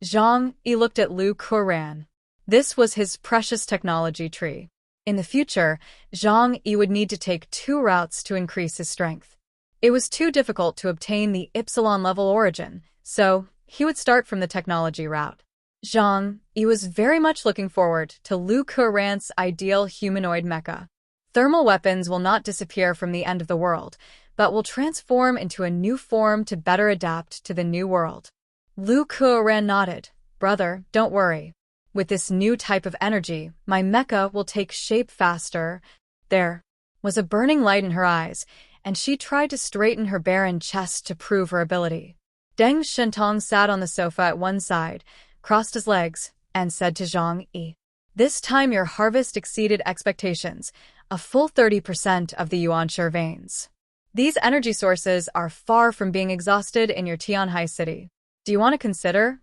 Zhang Yi looked at Lu Kuran. This was his precious technology tree. In the future, Zhang Yi would need to take 2 routes to increase his strength. It was too difficult to obtain the Epsilon-level origin, so he would start from the technology route. Zhang Yi was very much looking forward to Lu Kuran's ideal humanoid mecha. Thermal weapons will not disappear from the end of the world, but will transform into a new form to better adapt to the new world. Lu Kuran nodded. Brother, don't worry. With this new type of energy, my mecha will take shape faster. There was a burning light in her eyes, and she tried to straighten her barren chest to prove her ability. Deng Shentong sat on the sofa at one side, crossed his legs, and said to Zhang Yi, this time your harvest exceeded expectations, a full 30% of the yuanshi veins. These energy sources are far from being exhausted in your Tianhai city. Do you want to consider?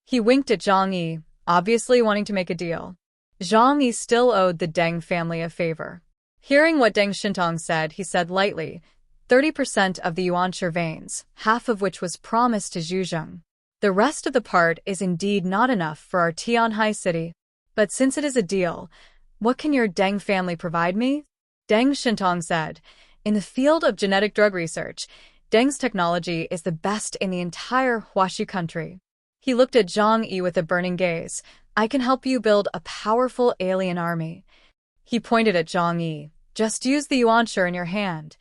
He winked at Zhang Yi, obviously wanting to make a deal. Zhang Yi still owed the Deng family a favor. Hearing what Deng Shintong said, he said lightly, 30% of the yuanshi veins, half of which was promised to Zhuzheng. The rest of the part is indeed not enough for our Tianhai city. But since it is a deal, what can your Deng family provide me? Deng Shintong said, in the field of genetic drug research, Deng's technology is the best in the entire Huaxi country. He looked at Zhang Yi with a burning gaze. I can help you build a powerful alien army. He pointed at Zhang Yi. Just use the yuanshi in your hand.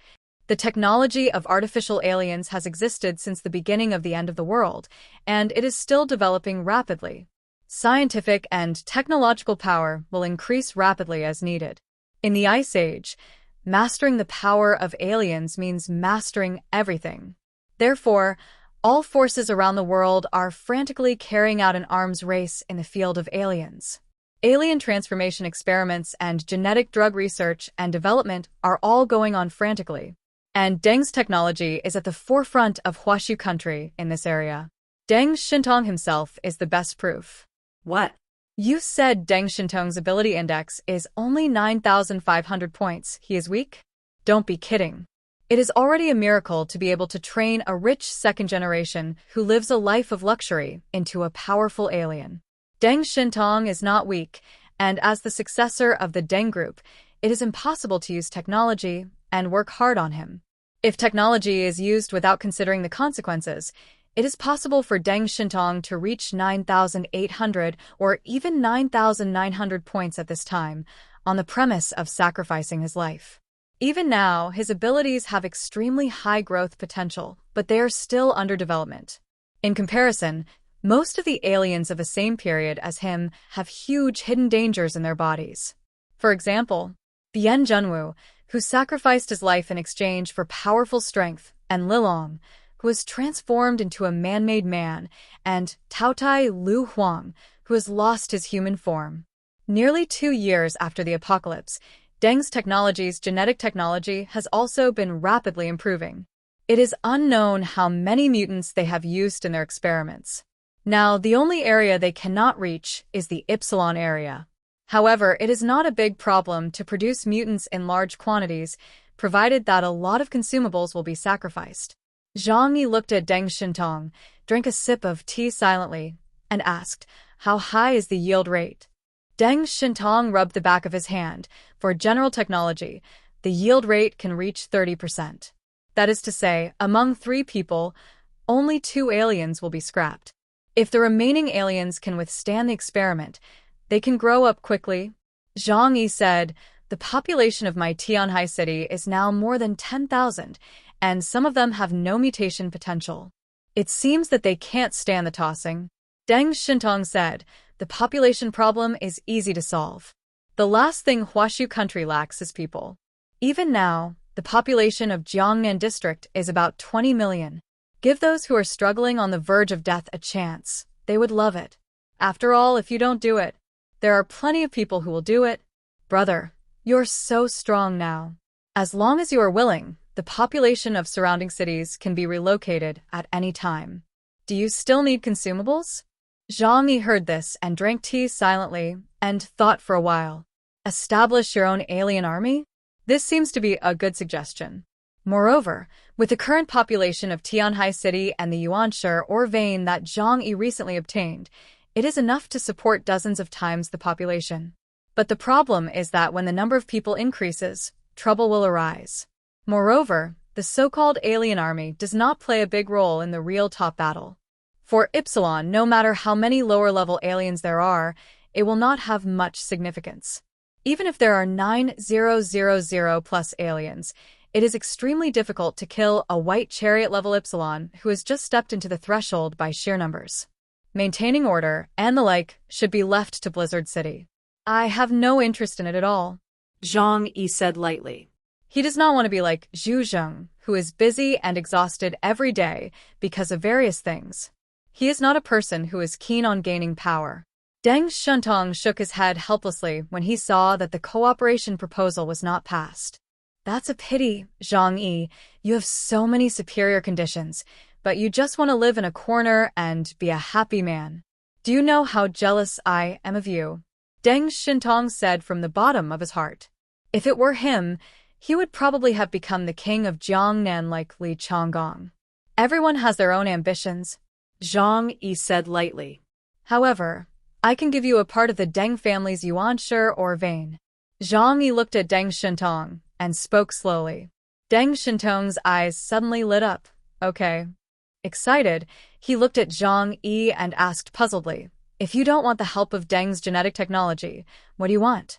The technology of artificial aliens has existed since the beginning of the end of the world, and it is still developing rapidly. Scientific and technological power will increase rapidly as needed. In the Ice Age, Mastering the power of aliens means mastering everything. Therefore, all forces around the world are frantically carrying out an arms race in the field of aliens. Alien transformation experiments and genetic drug research and development are all going on frantically. And Deng's technology is at the forefront of Huashu country in this area. Deng Shintong himself is the best proof. What? You said Deng Shintong's ability index is only 9,500 points. He is weak? Don't be kidding. It is already a miracle to be able to train a rich second generation who lives a life of luxury into a powerful alien. Deng Shintong is not weak, and as the successor of the Deng group, it is impossible to use technology and work hard on him. If technology is used without considering the consequences, it is possible for Deng Shintong to reach 9,800 or even 9,900 points at this time, on the premise of sacrificing his life. Even now, his abilities have extremely high growth potential, but they are still under development. In comparison, most of the aliens of the same period as him have huge hidden dangers in their bodies. For example, Bien Junwoo, who sacrificed his life in exchange for powerful strength, and Lilong, who was transformed into a man-made man, and Taotai Lu Huang, who has lost his human form. Nearly 2 years after the apocalypse, Deng's technology's genetic technology has also been rapidly improving. It is unknown how many mutants they have used in their experiments. Now, the only area they cannot reach is the Epsilon area. However, it is not a big problem to produce mutants in large quantities, provided that a lot of consumables will be sacrificed. Zhang Yi looked at Deng Shintong, drank a sip of tea silently, and asked, "How high is the yield rate?" Deng Shintong rubbed the back of his hand. For general technology, the yield rate can reach 30%. That is to say, among 3 people, only 2 aliens will be scrapped. If the remaining aliens can withstand the experiment, they can grow up quickly. Zhang Yi said, "The population of my Tianhai city is now more than 10,000, and some of them have no mutation potential. It seems that they can't stand the tossing." Deng Shintong said, "The population problem is easy to solve. The last thing Huashu country lacks is people. Even now, the population of Jiangnan district is about 20 million. Give those who are struggling on the verge of death a chance. They would love it. After all, if you don't do it, there are plenty of people who will do it. Brother, you're so strong now. As long as you are willing, the population of surrounding cities can be relocated at any time. Do you still need consumables?" Zhang Yi heard this and drank tea silently and thought for a while. Establish your own alien army? This seems to be a good suggestion. Moreover, with the current population of Tianhai City and the Yuanshe or vein that Zhang Yi recently obtained, it is enough to support dozens of times the population. But the problem is that when the number of people increases, trouble will arise. Moreover, the so-called alien army does not play a big role in the real top battle. For Epsilon, no matter how many lower-level aliens there are, it will not have much significance. Even if there are 9,000 plus aliens, it is extremely difficult to kill a white chariot-level Epsilon who has just stepped into the threshold by sheer numbers. Maintaining order, and the like, should be left to Blizzard City. I have no interest in it at all, Zhang Yi said lightly. He does not want to be like Zhu Zheng, who is busy and exhausted every day because of various things. He is not a person who is keen on gaining power. Deng Shintong shook his head helplessly when he saw that the cooperation proposal was not passed. That's a pity, Zhang Yi. You have so many superior conditions, but you just want to live in a corner and be a happy man. Do you know how jealous I am of you? Deng Shintong said from the bottom of his heart. If it were him, he would probably have become the king of Jiangnan like Li Changgong. Everyone has their own ambitions, Zhang Yi said lightly. However, I can give you a part of the Deng family's Yuanshe or vein. Zhang Yi looked at Deng Shintong and spoke slowly. Deng Shintong's eyes suddenly lit up. Okay. Excited, he looked at Zhang Yi and asked puzzledly, if you don't want the help of Deng's genetic technology, what do you want?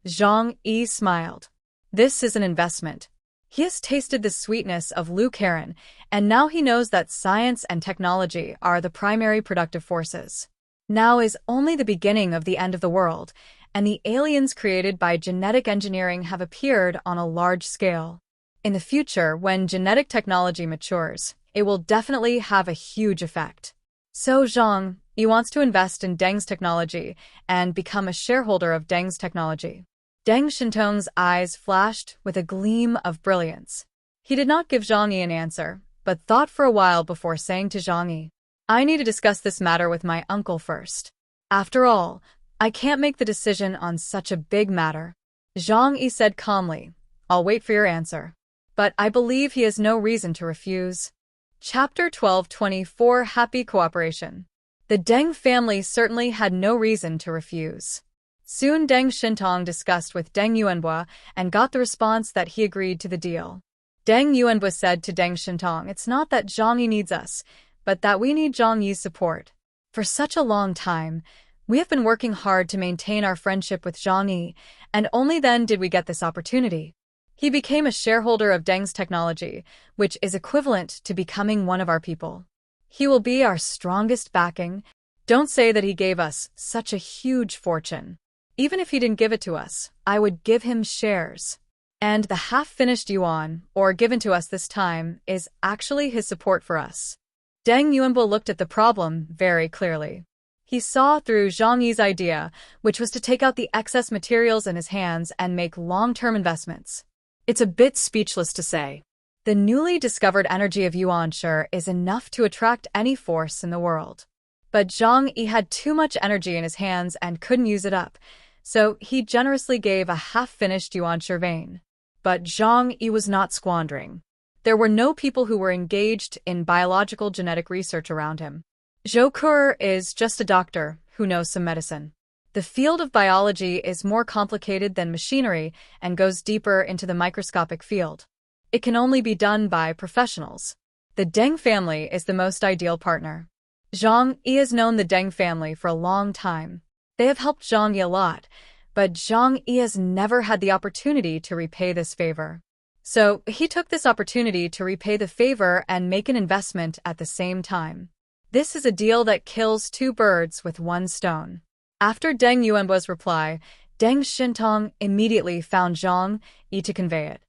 Zhang Yi smiled. This is an investment. He has tasted the sweetness of Lu Karen, and now he knows that science and technology are the primary productive forces. Now is only the beginning of the end of the world, and the aliens created by genetic engineering have appeared on a large scale. In the future, when genetic technology matures, it will definitely have a huge effect. So Zhang Yi wants to invest in Deng's technology and become a shareholder of Deng's technology. Deng Shintong's eyes flashed with a gleam of brilliance. He did not give Zhang Yi an answer, but thought for a while before saying to Zhang Yi, "I need to discuss this matter with my uncle first. After all, I can't make the decision on such a big matter." Zhang Yi said calmly, "I'll wait for your answer. But I believe he has no reason to refuse." Chapter 12:24 Happy Cooperation. The Deng family certainly had no reason to refuse. Soon Deng Shintong discussed with Deng Yuanbua and got the response that he agreed to the deal. Deng Yuanbua said to Deng Shintong, "It's not that Zhang Yi needs us, but that we need Zhang Yi's support. For such a long time, we have been working hard to maintain our friendship with Zhang Yi, and only then did we get this opportunity." He became a shareholder of Deng's technology, which is equivalent to becoming one of our people. He will be our strongest backing. Don't say that he gave us such a huge fortune. Even if he didn't give it to us, I would give him shares. And the half-finished yuan, or given to us this time, is actually his support for us. Deng Yuanbo looked at the problem very clearly. He saw through Zhang Yi's idea, which was to take out the excess materials in his hands and make long-term investments. It's a bit speechless to say. The newly discovered energy of Yuanshi is enough to attract any force in the world. But Zhang Yi had too much energy in his hands and couldn't use it up, so he generously gave a half-finished Yuanshi vein. But Zhang Yi was not squandering. There were no people who were engaged in biological genetic research around him. Zhou Ke is just a doctor who knows some medicine. The field of biology is more complicated than machinery and goes deeper into the microscopic field. It can only be done by professionals. The Deng family is the most ideal partner. Zhang Yi has known the Deng family for a long time. They have helped Zhang Yi a lot, but Zhang Yi has never had the opportunity to repay this favor. So he took this opportunity to repay the favor and make an investment at the same time. This is a deal that kills two birds with one stone. After Deng Yuanbo's reply, Deng Shintong immediately found Zhang Yi to convey it.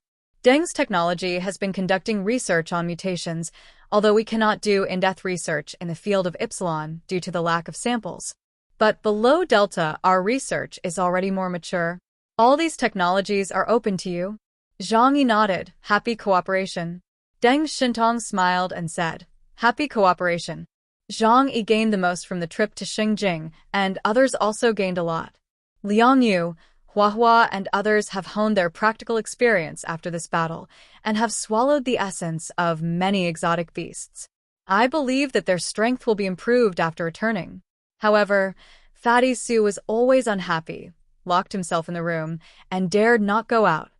Deng's technology has been conducting research on mutations, although we cannot do in-depth research in the field of Epsilon due to the lack of samples. But below Delta, our research is already more mature. All these technologies are open to you. Zhang Yi nodded, happy cooperation. Deng Shintong smiled and said, happy cooperation. Zhang Yi gained the most from the trip to Jing, and others also gained a lot. Liang Yu, Hua and others have honed their practical experience after this battle, and have swallowed the essence of many exotic beasts. I believe that their strength will be improved after returning. However, Fatty Su was always unhappy, locked himself in the room, and dared not go out.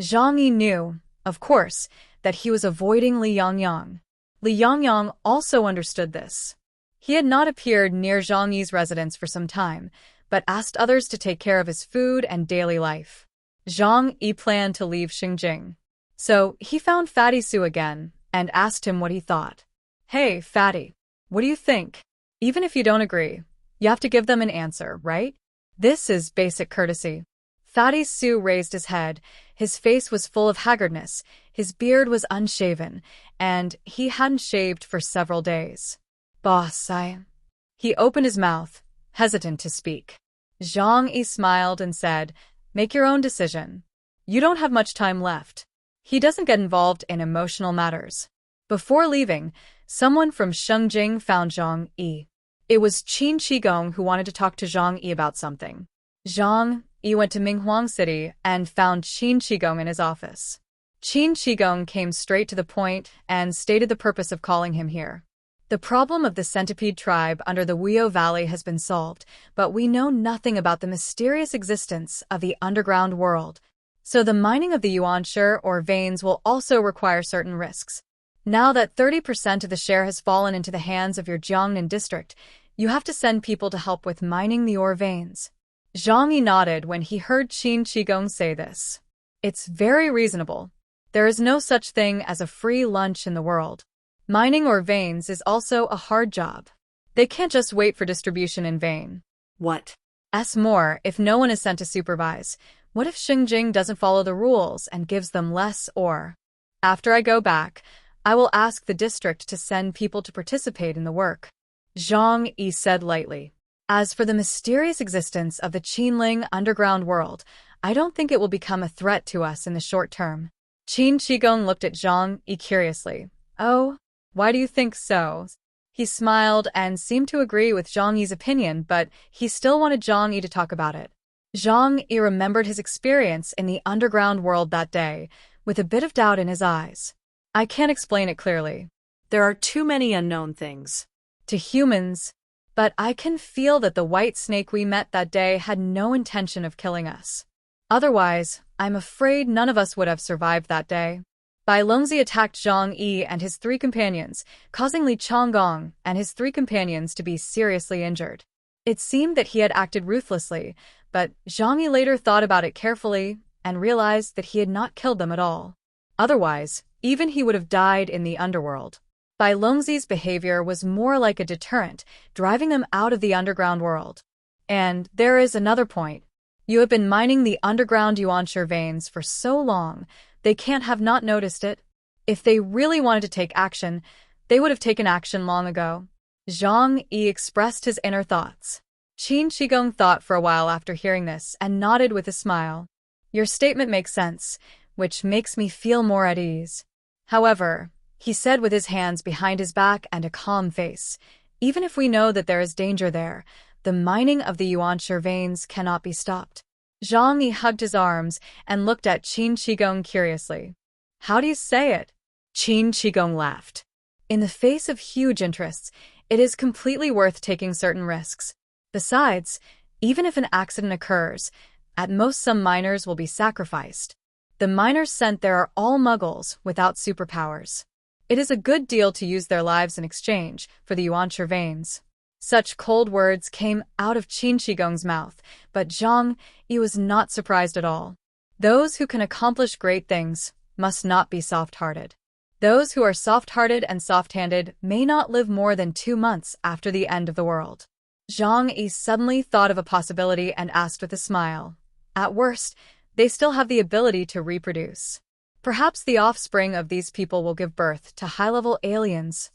Zhang Yi knew, of course, that he was avoiding Li Yangyang. Li Yangyang also understood this. He had not appeared near Zhang Yi's residence for some time, but asked others to take care of his food and daily life. Zhang Yi planned to leave Xinjiang. So he found Fatty Su again and asked him what he thought. Hey, Fatty, what do you think? Even if you don't agree, you have to give them an answer, right? This is basic courtesy. Fatty Su raised his head. His face was full of haggardness, his beard was unshaven, and he hadn't shaved for several days. Boss, He opened his mouth, hesitant to speak. Zhang Yi smiled and said, make your own decision. You don't have much time left. He doesn't get involved in emotional matters. Before leaving, someone from Shungjing found Zhang Yi. It was Qin Shigong who wanted to talk to Zhang Yi about something. Zhang Yi went to Minghuang City and found Qin Shigong in his office. Qin Shigong came straight to the point and stated the purpose of calling him here. The problem of the centipede tribe under the Wuyo Valley has been solved, but we know nothing about the mysterious existence of the underground world. So the mining of the yuanshi or veins will also require certain risks. Now that 30% of the share has fallen into the hands of your Jiangnan district, you have to send people to help with mining the ore veins. Zhang Yi nodded when he heard Qin Shigong say this. It's very reasonable. There is no such thing as a free lunch in the world. Mining ore veins is also a hard job. They can't just wait for distribution in vain. What? More if no one is sent to supervise. What if Jing doesn't follow the rules and gives them less or? After I go back, I will ask the district to send people to participate in the work. Zhang Yi said lightly. As for the mysterious existence of the Qinling underground world, I don't think it will become a threat to us in the short term. Qin Shigong looked at Zhang Yi curiously. Oh, why do you think so? He smiled and seemed to agree with Zhang Yi's opinion, but he still wanted Zhang Yi to talk about it. Zhang Yi remembered his experience in the underground world that day, with a bit of doubt in his eyes. I can't explain it clearly. There are too many unknown things. To humans, but I can feel that the white snake we met that day had no intention of killing us. Otherwise, I'm afraid none of us would have survived that day. Bai Longzi attacked Zhang Yi and his 3 companions, causing Li Changgong and his 3 companions to be seriously injured. It seemed that he had acted ruthlessly, but Zhang Yi later thought about it carefully and realized that he had not killed them at all. Otherwise, even he would have died in the underworld. Bai Longzi's behavior was more like a deterrent, driving them out of the underground world. And there is another point. You have been mining the underground Yuanshi veins for so long, they can't have not noticed it. If they really wanted to take action, they would have taken action long ago. Zhang Yi expressed his inner thoughts. Qin Shigong thought for a while after hearing this and nodded with a smile. Your statement makes sense, which makes me feel more at ease. However, he said with his hands behind his back and a calm face, even if we know that there is danger there, the mining of the Yuanshi veins cannot be stopped. Zhang Yi hugged his arms and looked at Qin Shigong curiously. How do you say it? Qin Shigong laughed. In the face of huge interests, it is completely worth taking certain risks. Besides, even if an accident occurs, at most some miners will be sacrificed. The miners sent there are all muggles without superpowers. It is a good deal to use their lives in exchange for the Yuanshi veins. Such cold words came out of Qin Shigong's mouth, but Zhang Yi was not surprised at all. Those who can accomplish great things must not be soft-hearted. Those who are soft-hearted and soft-handed may not live more than 2 months after the end of the world. Zhang Yi suddenly thought of a possibility and asked with a smile. At worst, they still have the ability to reproduce. Perhaps the offspring of these people will give birth to high-level aliens.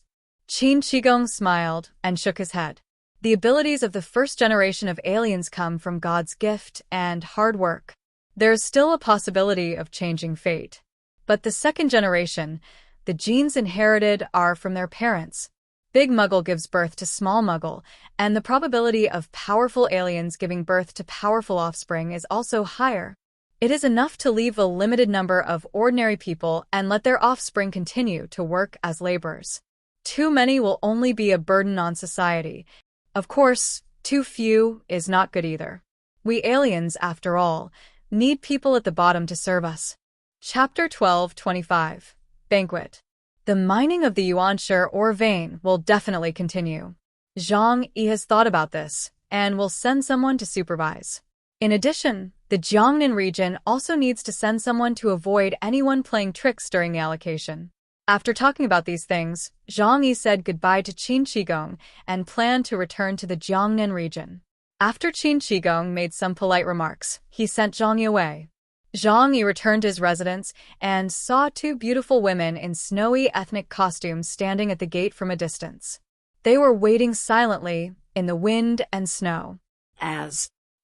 Qin Shigong smiled and shook his head. The abilities of the first generation of aliens come from God's gift and hard work. There is still a possibility of changing fate. But the second generation, the genes inherited are from their parents. Big Muggle gives birth to small Muggle, and the probability of powerful aliens giving birth to powerful offspring is also higher. It is enough to leave a limited number of ordinary people and let their offspring continue to work as laborers. Too many will only be a burden on society. Of course, too few is not good either. We aliens, after all, need people at the bottom to serve us. Chapter 12:25. Banquet. The mining of the Yuanshi ore vein will definitely continue. Zhang Yi has thought about this and will send someone to supervise. In addition, the Jiangnan region also needs to send someone to avoid anyone playing tricks during the allocation. After talking about these things, Zhang Yi said goodbye to Qin Shigong and planned to return to the Jiangnan region. After Qin Shigong made some polite remarks, he sent Zhang Yi away. Zhang Yi returned to his residence and saw 2 beautiful women in snowy ethnic costumes standing at the gate from a distance. They were waiting silently in the wind and snow.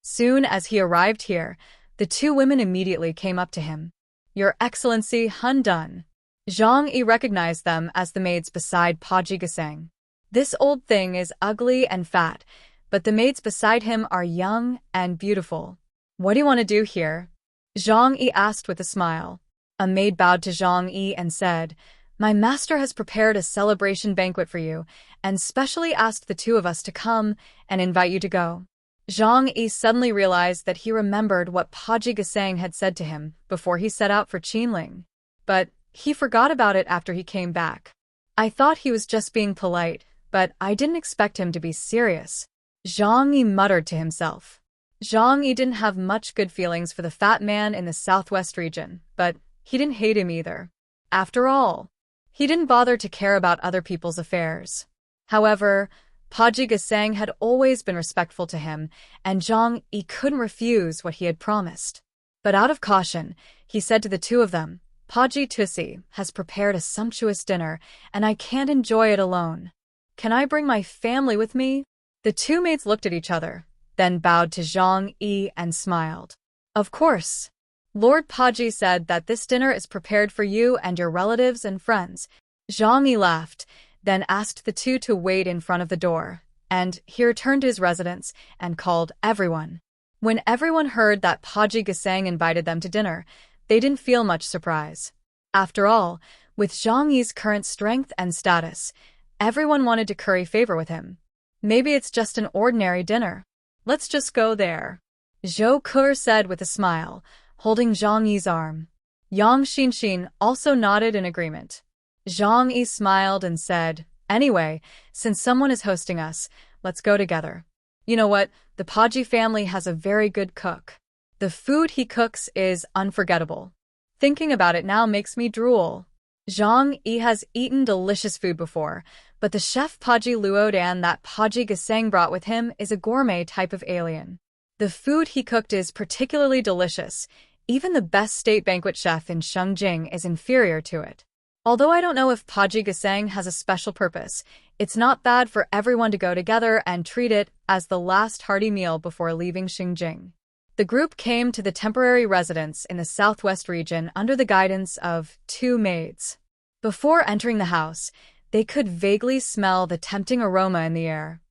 Soon as he arrived here, the 2 women immediately came up to him. Your Excellency Hun Dun. Zhang Yi recognized them as the maids beside Paji Gasang. This old thing is ugly and fat, but the maids beside him are young and beautiful. What do you want to do here? Zhang Yi asked with a smile. A maid bowed to Zhang Yi and said, My master has prepared a celebration banquet for you, and specially asked the 2 of us to come and invite you to go. Zhang Yi suddenly realized that he remembered what Paji Gasang had said to him before he set out for Qinling. But he forgot about it after he came back. I thought he was just being polite, but I didn't expect him to be serious. Zhang Yi muttered to himself. Zhang Yi didn't have much good feelings for the fat man in the southwest region, but he didn't hate him either. After all, he didn't bother to care about other people's affairs. However, Paji Gesang had always been respectful to him, and Zhang Yi couldn't refuse what he had promised. But out of caution, he said to the two of them, Paji Tusi has prepared a sumptuous dinner, and I can't enjoy it alone. Can I bring my family with me? The two maids looked at each other, then bowed to Zhang Yi and smiled. Of course. Lord Paji said that this dinner is prepared for you and your relatives and friends. Zhang Yi laughed, then asked the two to wait in front of the door, and he returned to his residence and called everyone. When everyone heard that Paji Gesang invited them to dinner, they didn't feel much surprise. After all, with Zhang Yi's current strength and status, everyone wanted to curry favor with him. Maybe it's just an ordinary dinner. Let's just go there, Zhou Ke said with a smile, holding Zhang Yi's arm. Yang Xinxin also nodded in agreement. Zhang Yi smiled and said, Anyway, since someone is hosting us, let's go together. You know what? The Paji family has a very good cook. The food he cooks is unforgettable. Thinking about it now makes me drool. Zhang Yi has eaten delicious food before, but the chef Paji Luodan that Paji Gesang brought with him is a gourmet type of alien. The food he cooked is particularly delicious. Even the best state banquet chef in Jing is inferior to it. Although I don't know if Paji Gesang has a special purpose, it's not bad for everyone to go together and treat it as the last hearty meal before leaving Jing. The group came to the temporary residence in the southwest region under the guidance of two maids. Before entering the house, they could vaguely smell the tempting aroma in the air.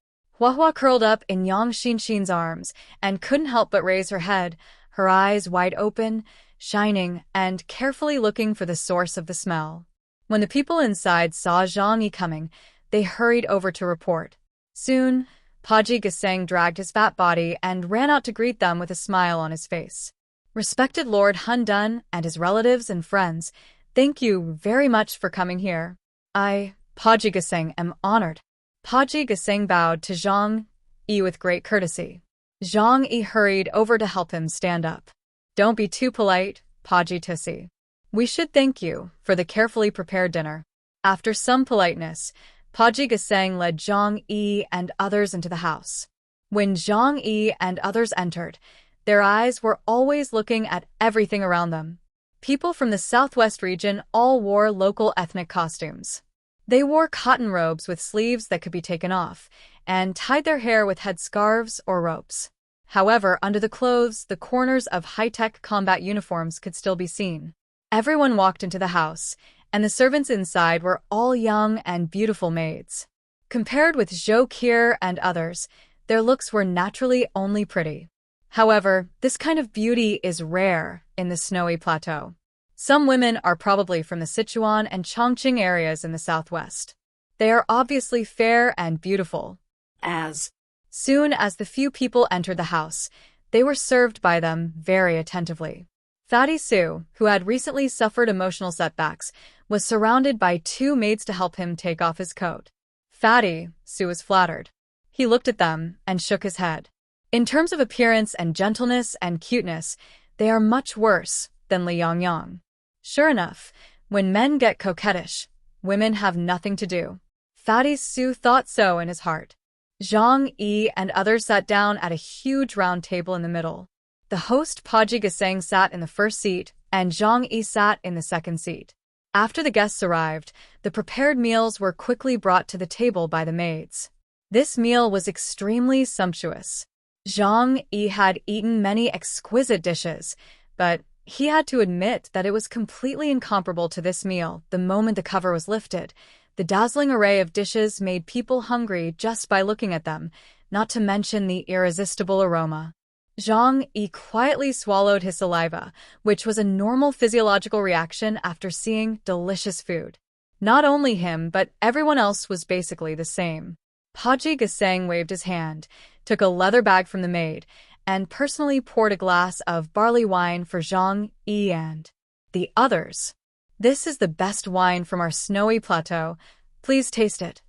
Huahua curled up in Yang Xinxin's arms and couldn't help but raise her head, her eyes wide open, shining, and carefully looking for the source of the smell. When the people inside saw Zhang Yi coming, they hurried over to report. Soon, Paji Gesang dragged his fat body and ran out to greet them with a smile on his face. Respected Lord Hun Dun and his relatives and friends, thank you very much for coming here. I, Paji Gesang, am honored. Paji Gesang bowed to Zhang Yi with great courtesy. Zhang Yi hurried over to help him stand up. Don't be too polite, Paji Tusi. We should thank you for the carefully prepared dinner. After some politeness, Paji Gesang led Zhang Yi and others into the house. When Zhang Yi and others entered, their eyes were always looking at everything around them. People from the southwest region all wore local ethnic costumes. They wore cotton robes with sleeves that could be taken off, and tied their hair with headscarves or ropes. However, under the clothes, the corners of high-tech combat uniforms could still be seen. Everyone walked into the house, and the servants inside were all young and beautiful maids. Compared with Zhou Ke and others, their looks were naturally only pretty. However, this kind of beauty is rare in the snowy plateau. Some women are probably from the Sichuan and Chongqing areas in the southwest. They are obviously fair and beautiful. As soon as the few people entered the house, they were served by them very attentively. Fatty Su, who had recently suffered emotional setbacks, was surrounded by two maids to help him take off his coat. Fatty Su was flattered. He looked at them and shook his head. In terms of appearance and gentleness and cuteness, they are much worse than Li Yangyang. Sure enough, when men get coquettish, women have nothing to do. Fatty Su thought so in his heart. Zhang Yi and others sat down at a huge round table in the middle. The host Paji Gesang sat in the first seat, and Zhang Yi sat in the second seat. After the guests arrived, the prepared meals were quickly brought to the table by the maids. This meal was extremely sumptuous. Zhang Yi had eaten many exquisite dishes, but he had to admit that it was completely incomparable to this meal the moment the cover was lifted. The dazzling array of dishes made people hungry just by looking at them, not to mention the irresistible aroma. Zhang Yi quietly swallowed his saliva, which was a normal physiological reaction after seeing delicious food. Not only him, but everyone else was basically the same. Paji Gesang waved his hand, took a leather bag from the maid, and personally poured a glass of barley wine for Zhang Yi and the others. This is the best wine from our snowy plateau. Please taste it,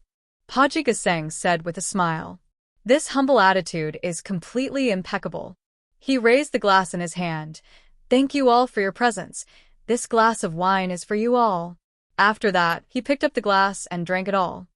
Paji Gesang said with a smile. This humble attitude is completely impeccable. He raised the glass in his hand. Thank you all for your presence. This glass of wine is for you all. After that, he picked up the glass and drank it all.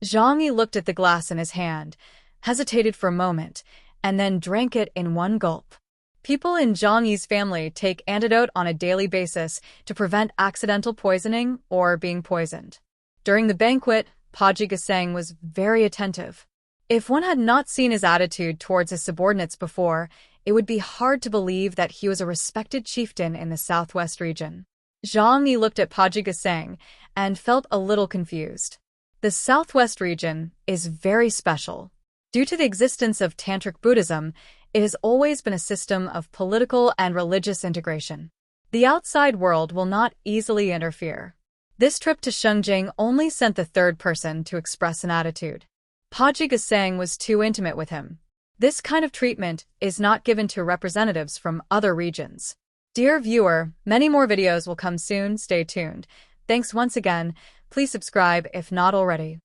Zhang Yi looked at the glass in his hand, hesitated for a moment, and then drank it in one gulp. People in Zhang Yi's family take antidote on a daily basis to prevent accidental poisoning or being poisoned. During the banquet, Paji Gasang was very attentive. If one had not seen his attitude towards his subordinates before, it would be hard to believe that he was a respected chieftain in the southwest region. Zhang Yi looked at Paji Gasang and felt a little confused. The southwest region is very special. Due to the existence of Tantric Buddhism, it has always been a system of political and religious integration. The outside world will not easily interfere. This trip to Shenzhen only sent the third person to express an attitude. Paji Gasang was too intimate with him. This kind of treatment is not given to representatives from other regions. Dear viewer, many more videos will come soon. Stay tuned. Thanks once again. Please subscribe if not already.